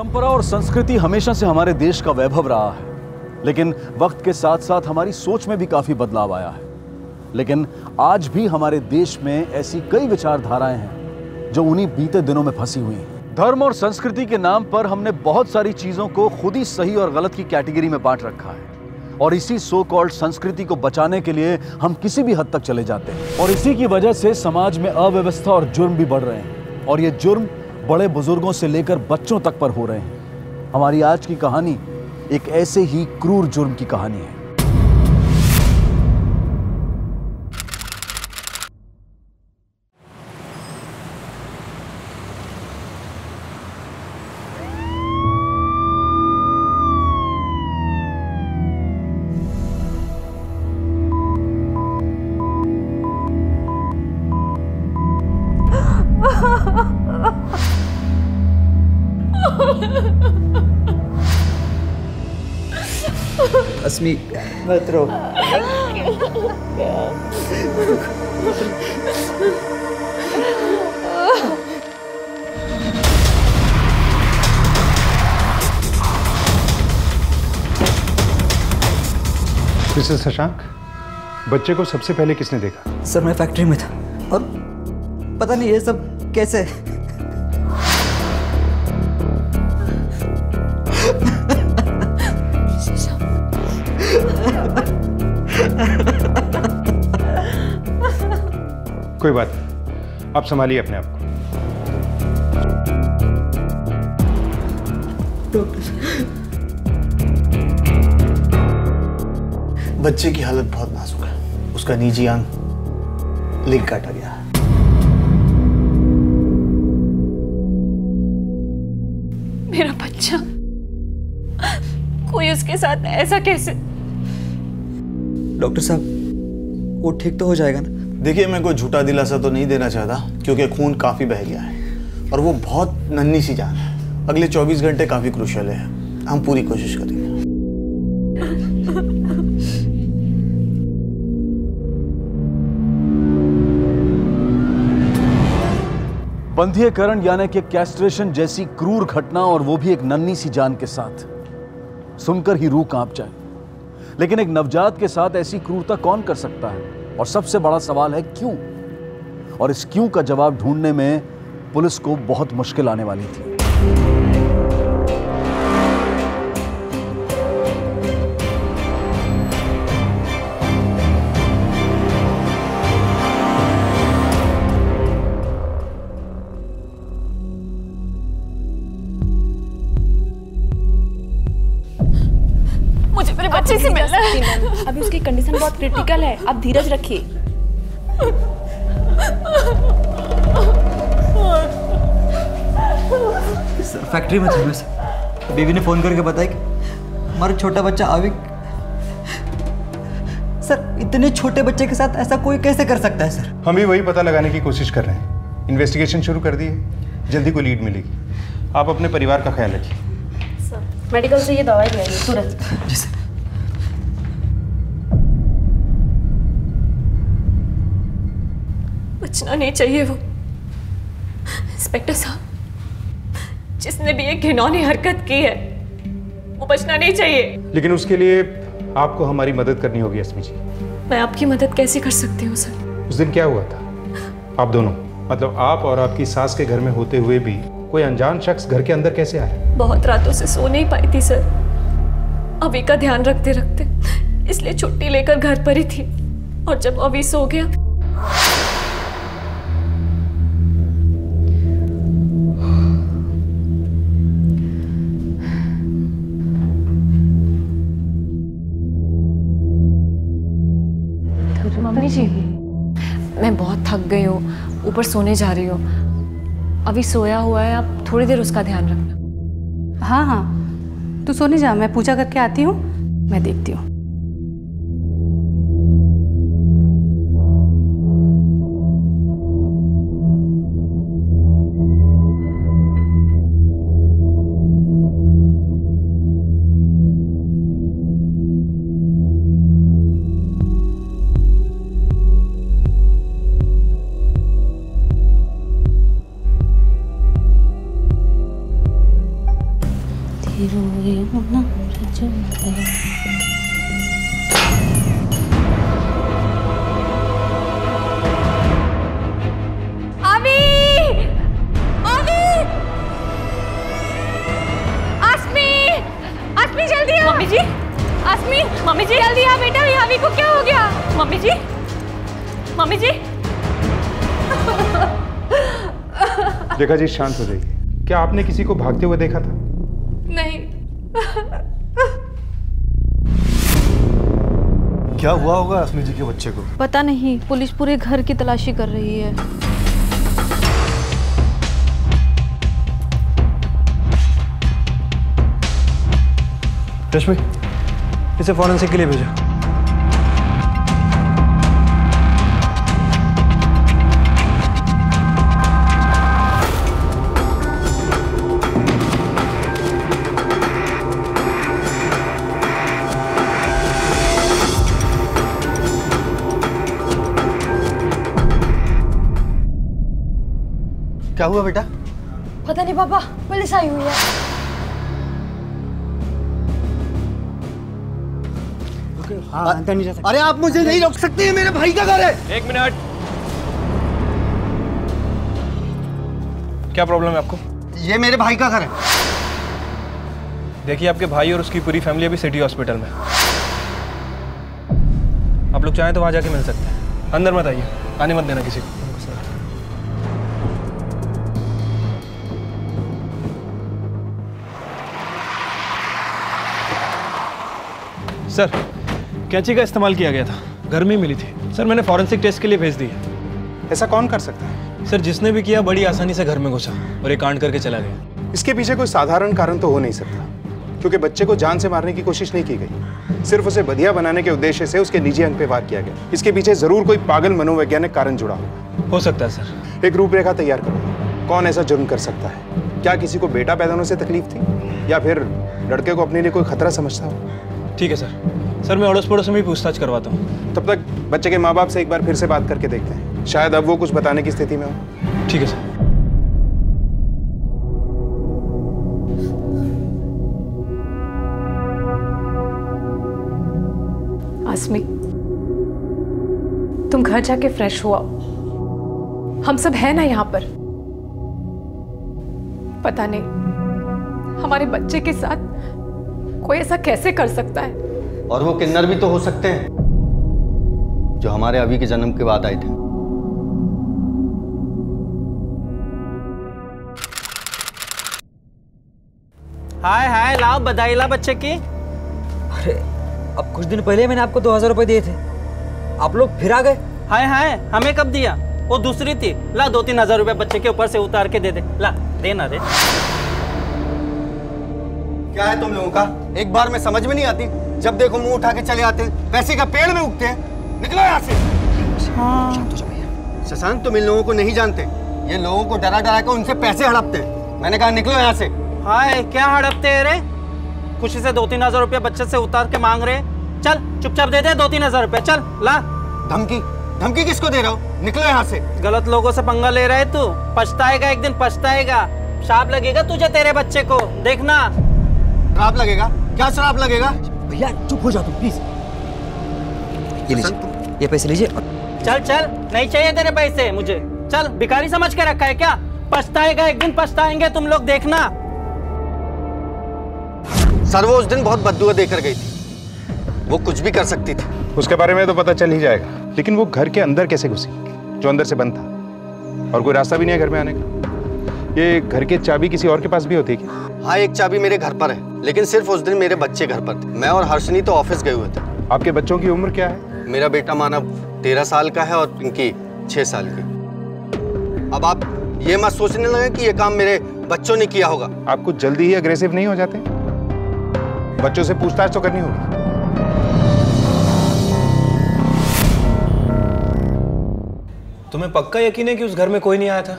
परंपरा और संस्कृति हमेशा से हमारे देश का वैभव रहा है, लेकिन वक्त के साथ साथ हमारी सोच में भी काफी बदलाव आया है। लेकिन आज भी हमारे देश में ऐसी कई विचारधाराएं हैं जो उन्हीं बीते दिनों में फंसी हुई हैं। धर्म और संस्कृति के नाम पर हमने बहुत सारी चीजों को खुद ही सही और गलत की कैटेगरी में बांट रखा है, और इसी सो कॉल्ड संस्कृति को बचाने के लिए हम किसी भी हद तक चले जाते हैं, और इसी की वजह से समाज में अव्यवस्था और जुर्म भी बढ़ रहे हैं, और ये जुर्म बड़े बुजुर्गों से लेकर बच्चों तक पर हो रहे हैं। हमारी आज की कहानी एक ऐसे ही क्रूर जुर्म की कहानी है। अस्मी, मत रो। मिस्टर शशांक, बच्चे को सबसे पहले किसने देखा? सर मैं फैक्ट्री में था और पता नहीं ये सब कैसे। कोई बात नहीं, आप संभालिए अपने आप को। बच्चे की हालत बहुत नाजुक है, उसका निजी अंग लिंक काटा गया है। मेरा बच्चा, कोई उसके साथ ऐसा कैसे? डॉक्टर साहब, वो ठीक तो हो जाएगा ना? देखिए, मैं कोई झूठा दिलासा तो नहीं देना चाहता, क्योंकि खून काफी बह गया है और वो बहुत नन्ही सी जान है। अगले 24 घंटे काफी क्रूशियल है, हम पूरी कोशिश करेंगे। बंधीकरण यानी कि कैस्ट्रेशन जैसी क्रूर घटना, और वो भी एक नन्ही सी जान के साथ, सुनकर ही रूह कांप जाए। लेकिन एक नवजात के साथ ऐसी क्रूरता कौन कर सकता है? और सबसे बड़ा सवाल है क्यों? और इस क्यों का जवाब ढूंढने में पुलिस को बहुत मुश्किल आने वाली थी। मुझे मेरे बच्चे से मिलना है। अभी उसकी कंडीशन बहुत क्रिटिकल है, आप धीरज रखिए। सर फैक्ट्री में थे सर, बीवी ने फोन करके बताया कि हमारा छोटा बच्चा आविक। सर इतने छोटे बच्चे के साथ ऐसा कोई कैसे कर सकता है सर? हम भी वही पता लगाने की कोशिश कर रहे हैं। इन्वेस्टिगेशन शुरू कर दी है, जल्दी कोई लीड मिलेगी। आप अपने परिवार का ख्याल रखिए। मेडिकल से ये दवाई ले आइए तुरंत। जी सर। बचना नहीं चाहिए वो। इंस्पेक्टर साहब, जिसने भी ये घिनौनी हरकत की है, वो बचना नहीं चाहिए। लेकिन उसके लिए आपको हमारी मदद करनी होगी अस्मी जी। मैं आपकी मदद कैसे कर सकती हूँ सर? उस दिन क्या हुआ था? आप दोनों, मतलब आप और आपकी सास के घर में होते हुए भी कोई अनजान शख्स घर के अंदर कैसे आया? बहुत रातों से सो नहीं पाई थी सर, अभी का ध्यान रखते रखते, इसलिए छुट्टी लेकर घर पर ही थी। और जब अभी सो गया, मम्मी जी मैं बहुत थक गई हूँ, ऊपर सोने जा रही हूँ। अभी सोया हुआ है, आप थोड़ी देर उसका ध्यान रखना। हाँ हाँ, तू सोने जा, मैं पूजा करके आती हूँ, मैं देखती हूँ। मम्मी जी, आसमी, मम्मी जी जल्दी आ बेटा, यावी को क्या हो गया? मम्मी जी, मम्मी जी। देखा जी, शांत हो जाइए। क्या आपने किसी को भागते हुए देखा था? नहीं। क्या हुआ होगा आसमी जी के बच्चे को? पता नहीं, पुलिस पूरे घर की तलाशी कर रही है। रश्मि, इसे फॉरेंसिक के लिए भेजा। क्या हुआ बेटा? पता नहीं पापा, पुलिस आई हुई है। अंदर नहीं जा सकते। अरे आप मुझे नहीं रोक सकते, मेरे भाई का घर है। एक मिनट, क्या प्रॉब्लम है आपको? ये मेरे भाई का घर है। देखिए, आपके भाई और उसकी पूरी फैमिली अभी सिटी हॉस्पिटल में। आप लोग चाहें तो वहां जाके मिल सकते हैं। अंदर मत आइए, आने मत देना किसी को। सर, कैंची का इस्तेमाल किया गया था, घर में ही मिली थी। सर, मैंने फॉरेंसिक टेस्ट के लिए भेज दी है। ऐसा कौन कर सकता है? सर, जिसने भी किया बड़ी आसानी से घर में घुसा और ये कांड करके चला गया। इसके पीछे कोई साधारण कारण तो हो नहीं सकता, क्योंकि बच्चे को जान से मारने की कोशिश नहीं की गई। सिर्फ उसे बधिया बनाने के उद्देश्य से उसके निजी अंग पे वार किया गया। इसके पीछे जरूर कोई पागल मनोवैज्ञानिक कारण जुड़ा होगा। हो सकता है सर। एक रूपरेखा तैयार करो, कौन ऐसा जुर्म कर सकता है? क्या किसी को बेटा पैदा होने से तकलीफ थी, या फिर लड़के को अपने लिए कोई खतरा समझता हो? ठीक है सर। सर, मैं अड़ोस पड़ोस में भी पूछताछ करवाता हूँ। तब तक बच्चे के माँ बाप से एक बार फिर से बात करके देखते हैं, शायद अब वो कुछ बताने की स्थिति में हो। ठीक है सर। आसमी, तुम घर जाके फ्रेश हुआ। हम सब हैं ना यहाँ पर। पता नहीं हमारे बच्चे के साथ कोई ऐसा कैसे कर सकता है। और वो किन्नर भी तो हो सकते हैं जो हमारे अभी के जन्म के बाद आए थे। हाय हाय, लाओ बधाई ला बच्चे की। अरे अब कुछ दिन पहले मैंने आपको 2000 रुपए दिए थे, आप लोग फिर आ गए। हाय हाय, हमें कब दिया? वो दूसरी थी। ला 2-3 हजार रुपए बच्चे के ऊपर से उतार के दे दे। ला, देना दे। क्या है तुम लोगों का? एक बार में समझ में नहीं आती, जब देखो मुंह उठा के चले आते हैं, पैसे का पेड़ में उगते हैं। निकलो यहाँ से। शशांक, तुम इन लोगों को नहीं जानते। ये लोगों को डरा डरा कर उनसे पैसे हड़पते हैं। मैंने कहा निकलो यहाँ से। हाय, क्या हड़पते हैं रे? खुशी से 2-3 हजार रुपया बच्चे से उतार के मांग रहे। चल चुपचाप दे दे 2-3 हजार रुपया। चल ला। धमकी? धमकी किसको दे रहा हो? निकलो यहाँ से। गलत लोगों से पंगा ले रहा है तू। पछताएगा, एक दिन पछताएगा। श्राप लगेगा तुझे, तेरे बच्चे को। देखना। श्राप लगेगा? क्या श्राप लगेगा? भैया चुप हो जाओ तुम प्लीज। ये लीजिए, ये पैसे लीजिए। चल चल, नहीं चाहिए तेरे पैसे मुझे। चल, भिखारी समझ के रखा है क्या? पछताएगा, एक दिन पछताएंगे तुम लोग, देखना। सर, वो उस दिन बहुत बद्दुआ देकर गई थी। वो कुछ भी कर सकती थी। उसके बारे में तो पता चल ही जाएगा, लेकिन वो घर के अंदर कैसे घुसी, जो अंदर से बंद था, और कोई रास्ता भी नहीं है घर में आने का। ये घर की चाबी किसी और के पास भी होती है क्या? हाँ, एक चाबी मेरे घर पर है, लेकिन सिर्फ उस दिन मेरे बच्चे घर पर थे। मैं और हर्षनी तो ऑफिस गए हुए थे। आपके बच्चों की उम्र क्या है? मेरा बेटा मानव 13 साल का है और पिंकी 6 साल की। अब आप ये मत सोचने लगे कि ये काम मेरे बच्चों ने किया होगा। आप कुछ जल्दी ही अग्रेसिव नहीं हो जाते? बच्चों से पूछताछ तो करनी होगी। तुम्हें पक्का यकीन है कि उस घर में कोई नहीं आया था?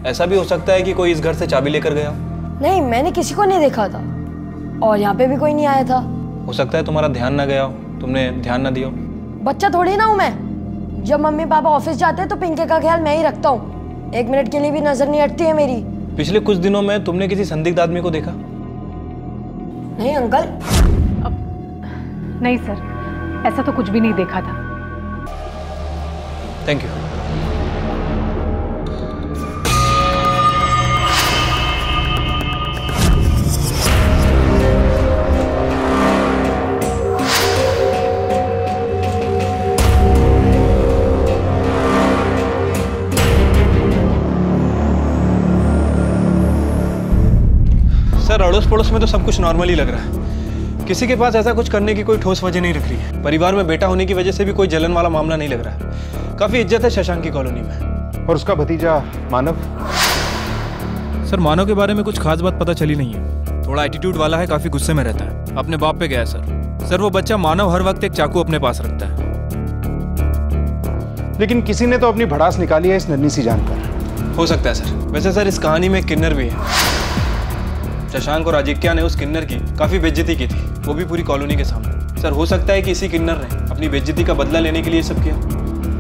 ऐसा भी हो सकता है कि कोई इस घर से चाबी लेकर गया। नहीं, मैंने किसी को नहीं देखा था और यहाँ पे भी कोई नहीं आया था। हो सकता है तुम्हारा ध्यान ना गया हो, तुमने ध्यान ना दिया हो। बच्चा थोड़ी ना हूँ मैं। जब मम्मी पापा ऑफिस जाते हैं तो पिंके का ख्याल मैं ही रखता हूँ। 1 मिनट के लिए भी नजर नहीं हटती है मेरी। पिछले कुछ दिनों में तुमने किसी संदिग्ध आदमी को देखा? नहीं अंकल। नहीं सर, ऐसा तो कुछ भी नहीं देखा था। Thank you. सर, अड़ोस पड़ोस में तो सब कुछ नॉर्मल ही लग रहा है। किसी के पास ऐसा कुछ करने की कोई ठोस वजह नहीं रख रही है। परिवार में बेटा होने की वजह से भी कोई जलन वाला मामला नहीं लग रहा है। काफी इज्जत है शशांक की कॉलोनी में। और उसका भतीजा मानव? सर, मानव के बारे में कुछ खास बात पता चली नहीं है। थोड़ा एटीट्यूड वाला है, काफी गुस्से में रहता है, अपने बाप पे गया है सर। वो बच्चा मानव हर वक्त एक चाकू अपने पास रखता है। लेकिन किसी ने तो अपनी भड़ास निकाली है इस नन्ही सी जान पर। हो सकता है सर। वैसे सर, इस कहानी में एक किन्नर भी है। शशांक और आजिक्या ने उस किन्नर की काफी बेइज्जती की थी, वो भी पूरी कॉलोनी के सामने। सर, हो सकता है कि इसी किन्नर ने अपनी बेइज्जती का बदला लेने के लिए सब किया।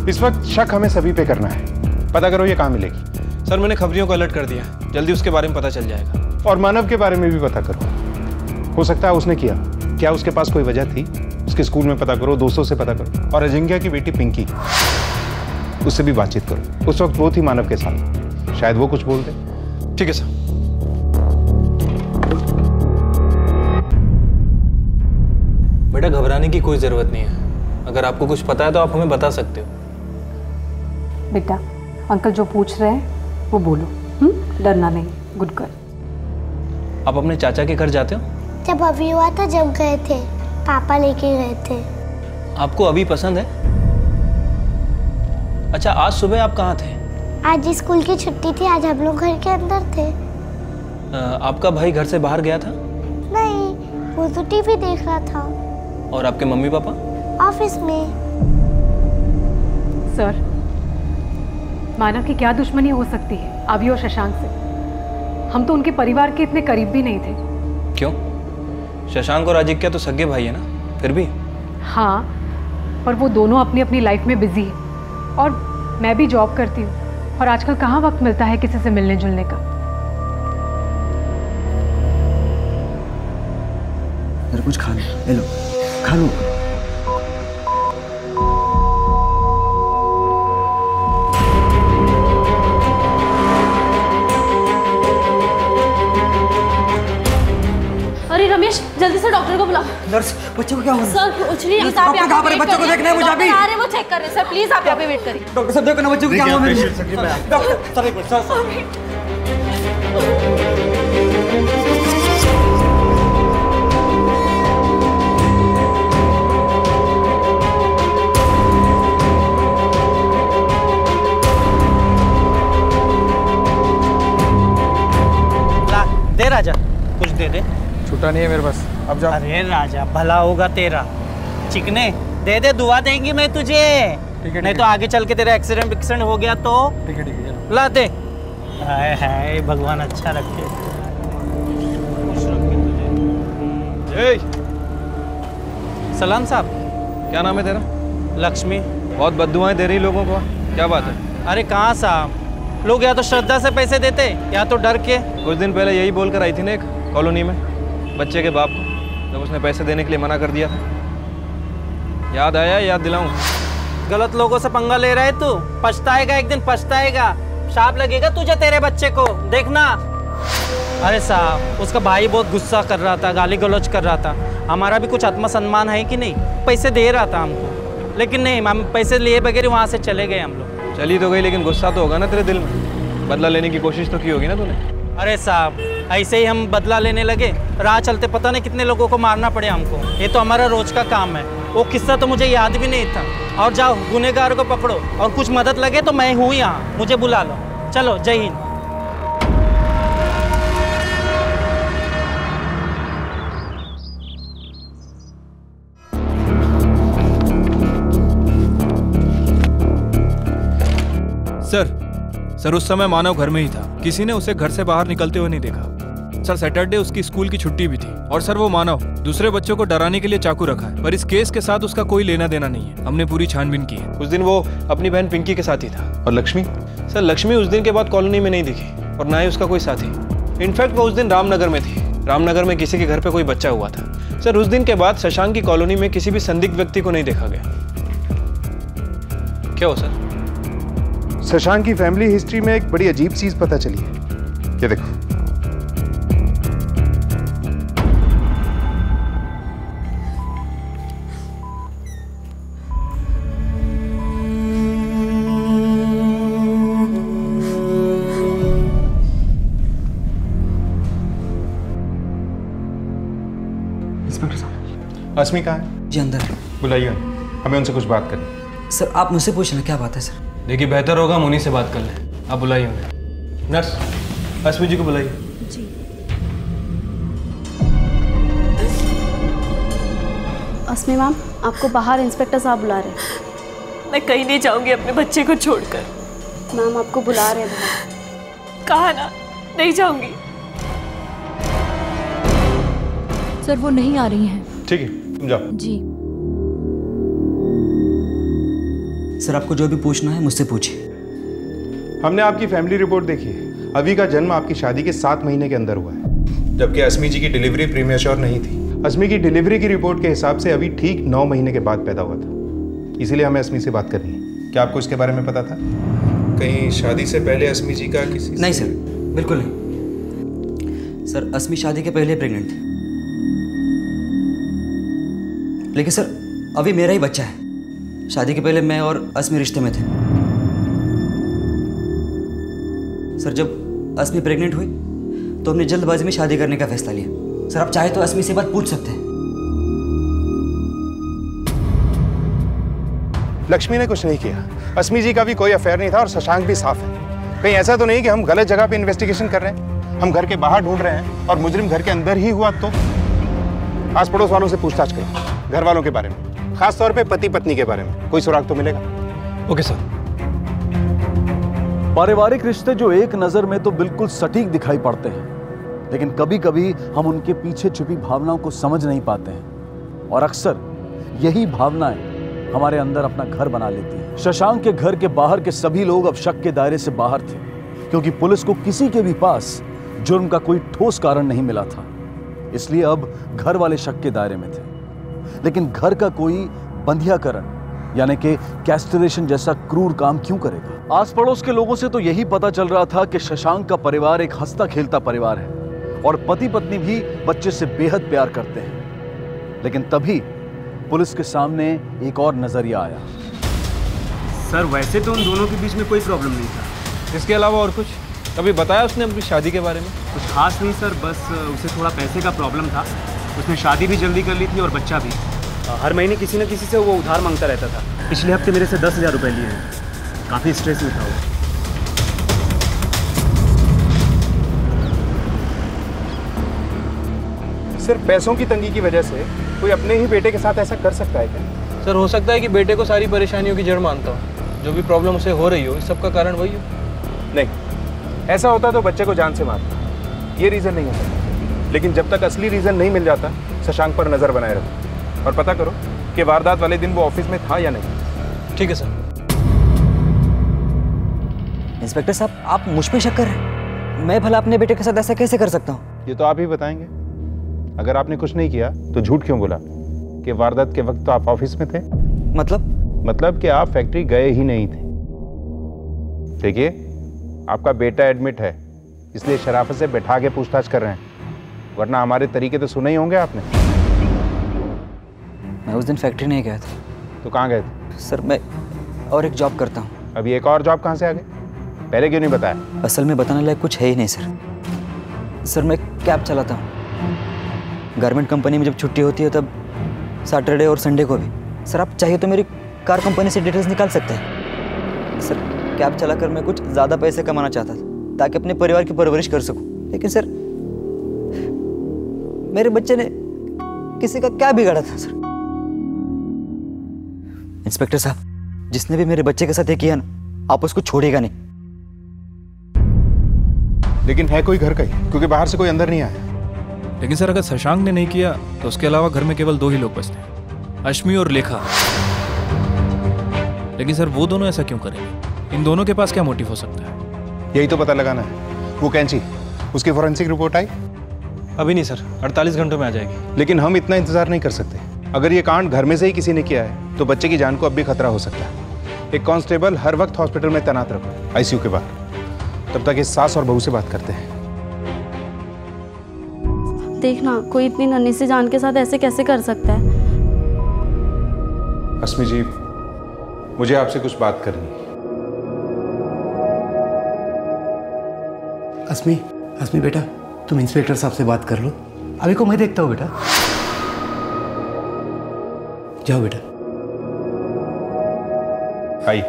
इस वक्त शक हमें सभी पे करना है। पता करो ये कहाँ मिलेगी। सर, मैंने खबरियों को अलर्ट कर दिया, जल्दी उसके बारे में पता चल जाएगा। और मानव के बारे में भी पता करो। हो सकता है उसने किया। क्या उसके पास कोई वजह थी? उसके स्कूल में पता करो, दोस्तों से पता करो। और अजिंक्या की बेटी पिंकी, उससे भी बातचीत करो। उस वक्त वो थी मानव के साथ, शायद वो कुछ बोल दे। ठीक है सर। बेटा, घबराने की कोई जरूरत नहीं है। अगर आपको कुछ पता है तो आप हमें बता सकते हो। बेटा, अंकल जो पूछ रहे हैं वो बोलो। डरना नहीं। Good girl. आप अपने चाचा के घर जाते हो? जब अभी हुआ था, जब गए थे, पापा लेके गए थे। आपको अभी पसंद है? अच्छा, आज सुबह आप कहाँ थे? आज स्कूल की छुट्टी थी, आज हम लोग घर के अंदर थे। आपका भाई घर से बाहर गया था? नहीं, वो तो टीवी देख रहा था। और आपके मम्मी पापा? ऑफिस में। सर, मानव की क्या दुश्मनी हो सकती है अभी और शशांक से? हम तो उनके परिवार के इतने करीब भी नहीं थे। क्यों? शशांक और आजिक्या तो सगे भाई है ना, फिर भी। हाँ, पर वो दोनों अपनी अपनी लाइफ में बिजी है और मैं भी जॉब करती हूँ, और आजकल कहाँ वक्त मिलता है किसी से मिलने जुलने का। कुछ खा लो, खा लो। अरे रमेश, जल्दी से डॉक्टर को बुलाओ। नर्स, बच्चे को क्या हुआ? सर कुछ नहीं, आप कहाँ पर? बच्चों को देखना है मुझे अभी। अरे वो चेक कर रहे हैं सर, प्लीज आप यहाँ पे वेट करिए। डॉक्टर साहब देखो ना, बच्चों को क्या हुआ? Doctor sir. दे राजा, कुछ दे दे। छुट्टा नहीं है मेरे पास, अब जा। अरे राजा, भला होगा तेरा। चिकने दे दे, दुआ देंगी मैं तुझे। नहीं तो आगे चल के तेरा एक्सीडेंट हो गया तो। ठीक है ला दे। हाय हाय, भगवान अच्छा रखे। सलाम साहब। क्या नाम है तेरा? लक्ष्मी। बहुत बद्दुआएं दे रही लोगों को, क्या बात है? अरे कहाँ साहब, लोग या तो श्रद्धा से पैसे देते या तो डर के। कुछ दिन पहले यही बोलकर आई थी ना एक कॉलोनी में बच्चे के बाप को, जब उसने पैसे देने के लिए मना कर दिया था। याद आया? याद दिलाऊं? गलत लोगों से पंगा ले रहा है तू, पछताएगा, एक दिन पछताएगा। शाप लगेगा तुझे, तेरे बच्चे को, देखना। अरे साहब, उसका भाई बहुत गुस्सा कर रहा था, गाली गलौज कर रहा था। हमारा भी कुछ आत्मसम्मान है कि नहीं? पैसे दे रहा था हमको, लेकिन नहीं, हम पैसे लिए बगैर वहाँ से चले गए हम लोग। चली तो गई, लेकिन गुस्सा तो होगा ना तेरे दिल में। बदला लेने की कोशिश तो की होगी ना तूने? अरे साहब, ऐसे ही हम बदला लेने लगे, राह चलते पता नहीं कितने लोगों को मारना पड़े हमको। ये तो हमारा रोज का काम है। वो किस्सा तो मुझे याद भी नहीं था। और जाओ, गुनहगार को पकड़ो, और कुछ मदद लगे तो मैं हूँ यहाँ, मुझे बुला लो। चलो, जय हिंद। सर, उस समय मानव घर में ही था, किसी ने उसे घर से बाहर निकलते हुए नहीं देखा। सर, सैटरडे उसकी स्कूल की छुट्टी भी थी। और सर, वो मानव दूसरे बच्चों को डराने के लिए चाकू रखा है, पर इस केस के साथ उसका कोई लेना देना नहीं है। हमने पूरी छानबीन की है। उस दिन वो अपनी बहन पिंकी के साथ ही था। और लक्ष्मी? सर, लक्ष्मी उस दिन के बाद कॉलोनी में नहीं दिखी, और ना ही उसका कोई साथी। इनफैक्ट वो उस दिन रामनगर में थी। रामनगर में किसी के घर पे कोई बच्चा हुआ था। सर उस दिन के बाद शशांक की कॉलोनी में किसी भी संदिग्ध व्यक्ति को नहीं देखा गया। क्या हो सर? शशांक की फैमिली हिस्ट्री में एक बड़ी अजीब चीज पता चली है। ये देखो, इंस्पेक्टर साहब। अस्मी कहाँ है? जी अंदर है। बुलाइए, हमें उनसे कुछ बात करनी। सर आप मुझसे पूछना, क्या बात है सर? देखिए बेहतर होगा हम उन्हीं से बात कर लें। आप बुलाइए उन्हें। नर्स, अस्मी जी को बुलाइए। जी। अस्मी मैम, आपको बाहर इंस्पेक्टर साहब बुला रहे हैं। मैं कहीं नहीं जाऊंगी अपने बच्चे को छोड़कर। मैम आपको बुला रहे हैं बाहर। कहा ना, नहीं जाऊंगी। सर वो नहीं आ रही हैं। ठीक है, तुम जाओ। जी। सर आपको जो भी पूछना है मुझसे पूछिए। हमने आपकी फैमिली रिपोर्ट देखी है। अभी का जन्म आपकी शादी के 7 महीने के अंदर हुआ है, जबकि अस्मी जी की डिलीवरी प्रीमेच्योर नहीं थी। अस्मी की डिलीवरी की रिपोर्ट के हिसाब से अभी ठीक 9 महीने के बाद पैदा हुआ था। इसीलिए हमें अस्मी से बात करनी है। क्या आपको इसके बारे में पता था? कहीं शादी से पहले अस्मी जी का किसी नहीं सर, बिल्कुल नहीं। सर अस्मी शादी के पहले प्रेग्नेंट थी, लेकिन सर अभी मेरा ही बच्चा है। शादी के पहले मैं और अस्मी रिश्ते में थे। सर जब अस्मी प्रेग्नेंट हुई तो हमने जल्दबाजी में शादी करने का फैसला लिया। सर आप चाहे तो अस्मी से बात पूछ सकते हैं। लक्ष्मी ने कुछ नहीं किया। अस्मी जी का भी कोई अफेयर नहीं था और शशांक भी साफ है। कहीं ऐसा तो नहीं कि हम गलत जगह पे इन्वेस्टिगेशन कर रहे हैं? हम घर के बाहर ढूंढ रहे हैं और मुजरिम घर के अंदर ही हुआ तो? आस पड़ोस वालों से पूछताछ करें, घर वालों के बारे में, खास तौर पे पति पत्नी के बारे में। कोई सुराग तो मिलेगा। Okay sir. पारिवारिक रिश्ते जो एक नजर में तो बिल्कुल सटीक दिखाई पड़ते हैं, लेकिन कभी कभी हम उनके पीछे छुपी भावनाओं को समझ नहीं पाते हैं और अक्सर यही भावनाएं हमारे अंदर अपना घर बना लेती हैं। शशांक के घर के बाहर के सभी लोग अब शक के दायरे से बाहर थे, क्योंकि पुलिस को किसी के भी पास जुर्म का कोई ठोस कारण नहीं मिला था। इसलिए अब घर वाले शक के दायरे में थे। लेकिन घर का कोई बंधियाकरण यानी कि कैस्ट्रेशन जैसा क्रूर काम क्यों करेगा? आस पड़ोस के लोगों से तो यही पता चल रहा था कि शशांक का परिवार एक हंसता खेलता परिवार है और पति पत्नी भी बच्चे से बेहद प्यार करते हैं। लेकिन तभी पुलिस के सामने एक और नजरिया आया। सर वैसे तो उन दोनों के बीच में कोई प्रॉब्लम नहीं था। इसके अलावा और कुछ कभी बताया उसने अपनी शादी के बारे में? कुछ खास नहीं सर, बस उसे थोड़ा पैसे का प्रॉब्लम था। उसने शादी भी जल्दी कर ली थी और बच्चा भी। हर महीने किसी न किसी से वो उधार मांगता रहता था। पिछले हफ्ते मेरे से 10,000 रुपये लिए हैं। काफ़ी स्ट्रेस में था वो। सिर्फ पैसों की तंगी की वजह से कोई अपने ही बेटे के साथ ऐसा कर सकता है क्या? सर हो सकता है कि बेटे को सारी परेशानियों की जड़ मानता हो। जो भी प्रॉब्लम उसे हो रही हो, इस सब का कारण वही हो। नहीं, ऐसा होता तो बच्चे को जान से मारता। ये रीज़न नहीं है। लेकिन जब तक असली रीज़न नहीं मिल जाता, शशांक पर नज़र बनाए रखो और पता करो कि वारदात वाले दिन वो ऑफिस में था या नहीं। ठीक है सर। इंस्पेक्टर साहब आप मुझ पे शक कर रहे हैं? मैं भला अपने बेटे के साथ ऐसा कैसे कर सकता हूँ? ये तो आप ही बताएंगे। अगर आपने कुछ नहीं किया तो झूठ क्यों बोला कि वारदात के वक्त तो आप ऑफिस में थे? मतलब कि आप फैक्ट्री गए ही नहीं थे। देखिए, आपका बेटा एडमिट है, इसलिए शराफत से बैठा के पूछताछ कर रहे हैं, वरना हमारे तरीके तो सुने ही होंगे आपने। मैं उस दिन फैक्ट्री नहीं गया था। तो कहाँ गए थे? सर मैं और एक जॉब करता हूँ। अभी एक और जॉब कहाँ से आ गई? पहले क्यों नहीं बताया? असल में बताने लायक कुछ है ही नहीं सर। सर मैं कैब चलाता हूँ। गारमेंट कंपनी में जब छुट्टी होती है तब सैटरडे और संडे को भी। सर आप चाहिए तो मेरी कार कंपनी से डिटेल्स निकाल सकते हैं। सर कैब चलाकर मैं कुछ ज़्यादा पैसे कमाना चाहता था ताकि अपने परिवार की परवरिश कर सकूं। लेकिन सर मेरे बच्चे ने किसी का क्या बिगाड़ा था सर? इंस्पेक्टर साहब, जिसने भी मेरे बच्चे के साथ ये किया ना, आप उसको छोड़ेगा नहीं। लेकिन है कोई घर का ही, क्योंकि बाहर से कोई अंदर नहीं आया। लेकिन सर अगर शशांक ने नहीं किया तो उसके अलावा घर में केवल 2 ही लोग बचते हैं, अश्मी और लेखा। लेकिन सर वो दोनों ऐसा क्यों करेंगे? इन दोनों के पास क्या मोटिव हो सकता है? यही तो पता लगाना है। वो कैंची, उसकी फॉरेंसिक रिपोर्ट आई? अभी नहीं सर, 48 घंटों में आ जाएगी। लेकिन हम इतना इंतजार नहीं कर सकते। अगर ये कांड घर में से ही किसी ने किया है तो बच्चे की जान को अब भी खतरा हो सकता है। एक कांस्टेबल हर वक्त हॉस्पिटल में तैनात रखो, आईसीयू के बाहर। तब तक इस सास और बहू से बात करते हैं। देखना, कोई इतनी नन्ही सी जान के साथ ऐसे कैसे कर सकता है? अस्मी जी, मुझे आपसे कुछ बात करनी है। अस्मी बेटा, तुम इंस्पेक्टर साहब से बात कर लो। अभी को मैं देखता हूँ बेटा। जाओ बेटा। आई।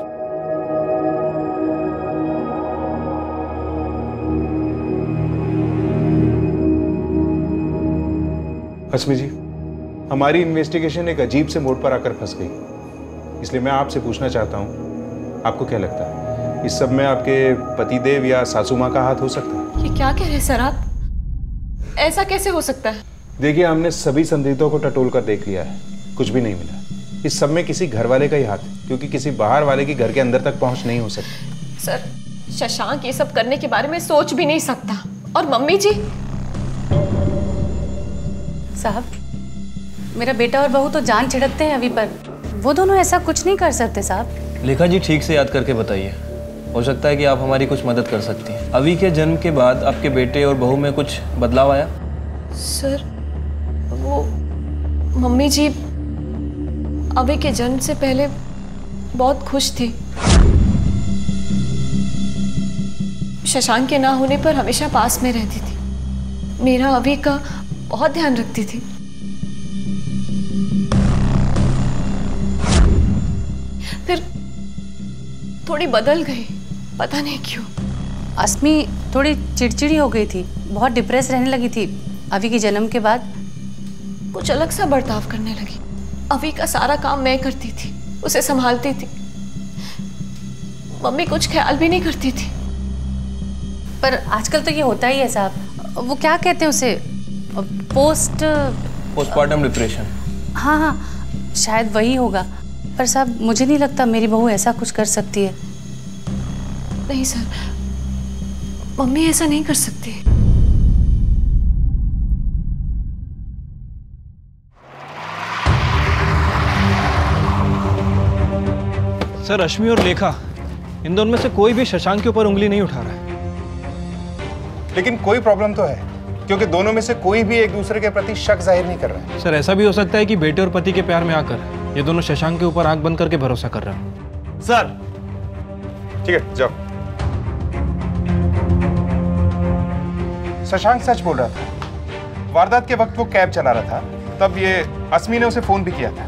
अस्मी जी, हमारी इन्वेस्टिगेशन एक अजीब से मोड़ पर आकर फंस गई। इसलिए मैं आपसे पूछना चाहता हूँ, आपको क्या लगता है इस सब में आपके पतिदेव या सासू माँ का हाथ हो सकता है? ये क्या कह रहे हैं सर आप? ऐसा कैसे हो सकता है? देखिए, हमने सभी संदिग्धों को टटोल कर देख लिया है, कुछ भी नहीं मिला। इस सब में किसी घर वाले का ही हाथ है, क्योंकि किसी बाहर वाले की घर के अंदर तक पहुंच नहीं हो सकती। सर, शशांक ये सब करने के बारे में सोच भी नहीं सकता। और मम्मी जी? साहब, मेरा बेटा और बहू तो जान छिड़कते हैं अभी पर, वो दोनों ऐसा कुछ नहीं कर सकते साहब। लेखा जी, ठीक से याद करके बताइए, हो सकता है कि आप हमारी कुछ मदद कर सकती हैं। अभी के जन्म के बाद आपके बेटे और बहू में कुछ बदलाव आया? सर, वो मम्मी जी अभी के जन्म से पहले बहुत खुश थी। शशांक के ना होने पर हमेशा पास में रहती थी, मेरा अभी का बहुत ध्यान रखती थी। फिर थोड़ी बदल गई, पता नहीं क्यों। अस्मी थोड़ी चिड़चिड़ी हो गई थी, बहुत डिप्रेस रहने लगी थी अभी के जन्म के बाद। कुछ अलग सा बर्ताव करने लगी। अभी का सारा काम मैं करती थी, उसे संभालती थी। मम्मी कुछ ख्याल भी नहीं करती थी। पर आजकल तो ये होता ही है साहब। वो क्या कहते हैं उसे, पोस्टमार्टम डिप्रेशन। हाँ हाँ, शायद वही होगा। पर साहब, मुझे नहीं लगता मेरी बहू ऐसा कुछ कर सकती है। नहीं सर, मम्मी ऐसा नहीं कर सकती। सर, रश्मि और लेखा, इन दोनों में से कोई भी शशांक के ऊपर उंगली नहीं उठा रहा है। लेकिन कोई प्रॉब्लम तो है, क्योंकि दोनों में से कोई भी एक दूसरे के प्रति शक जाहिर नहीं कर रहा है। सर, ऐसा भी हो सकता है कि बेटे और पति के प्यार में आकर ये दोनों शशांक के ऊपर आंख बंद करके भरोसा कर रहे हैं। सर, ठीक है, जाओ। शशांक सच बोल रहा था। वारदात के वक्त वो कैब चला रहा था, तब ये अस्मी ने उसे फोन भी किया था।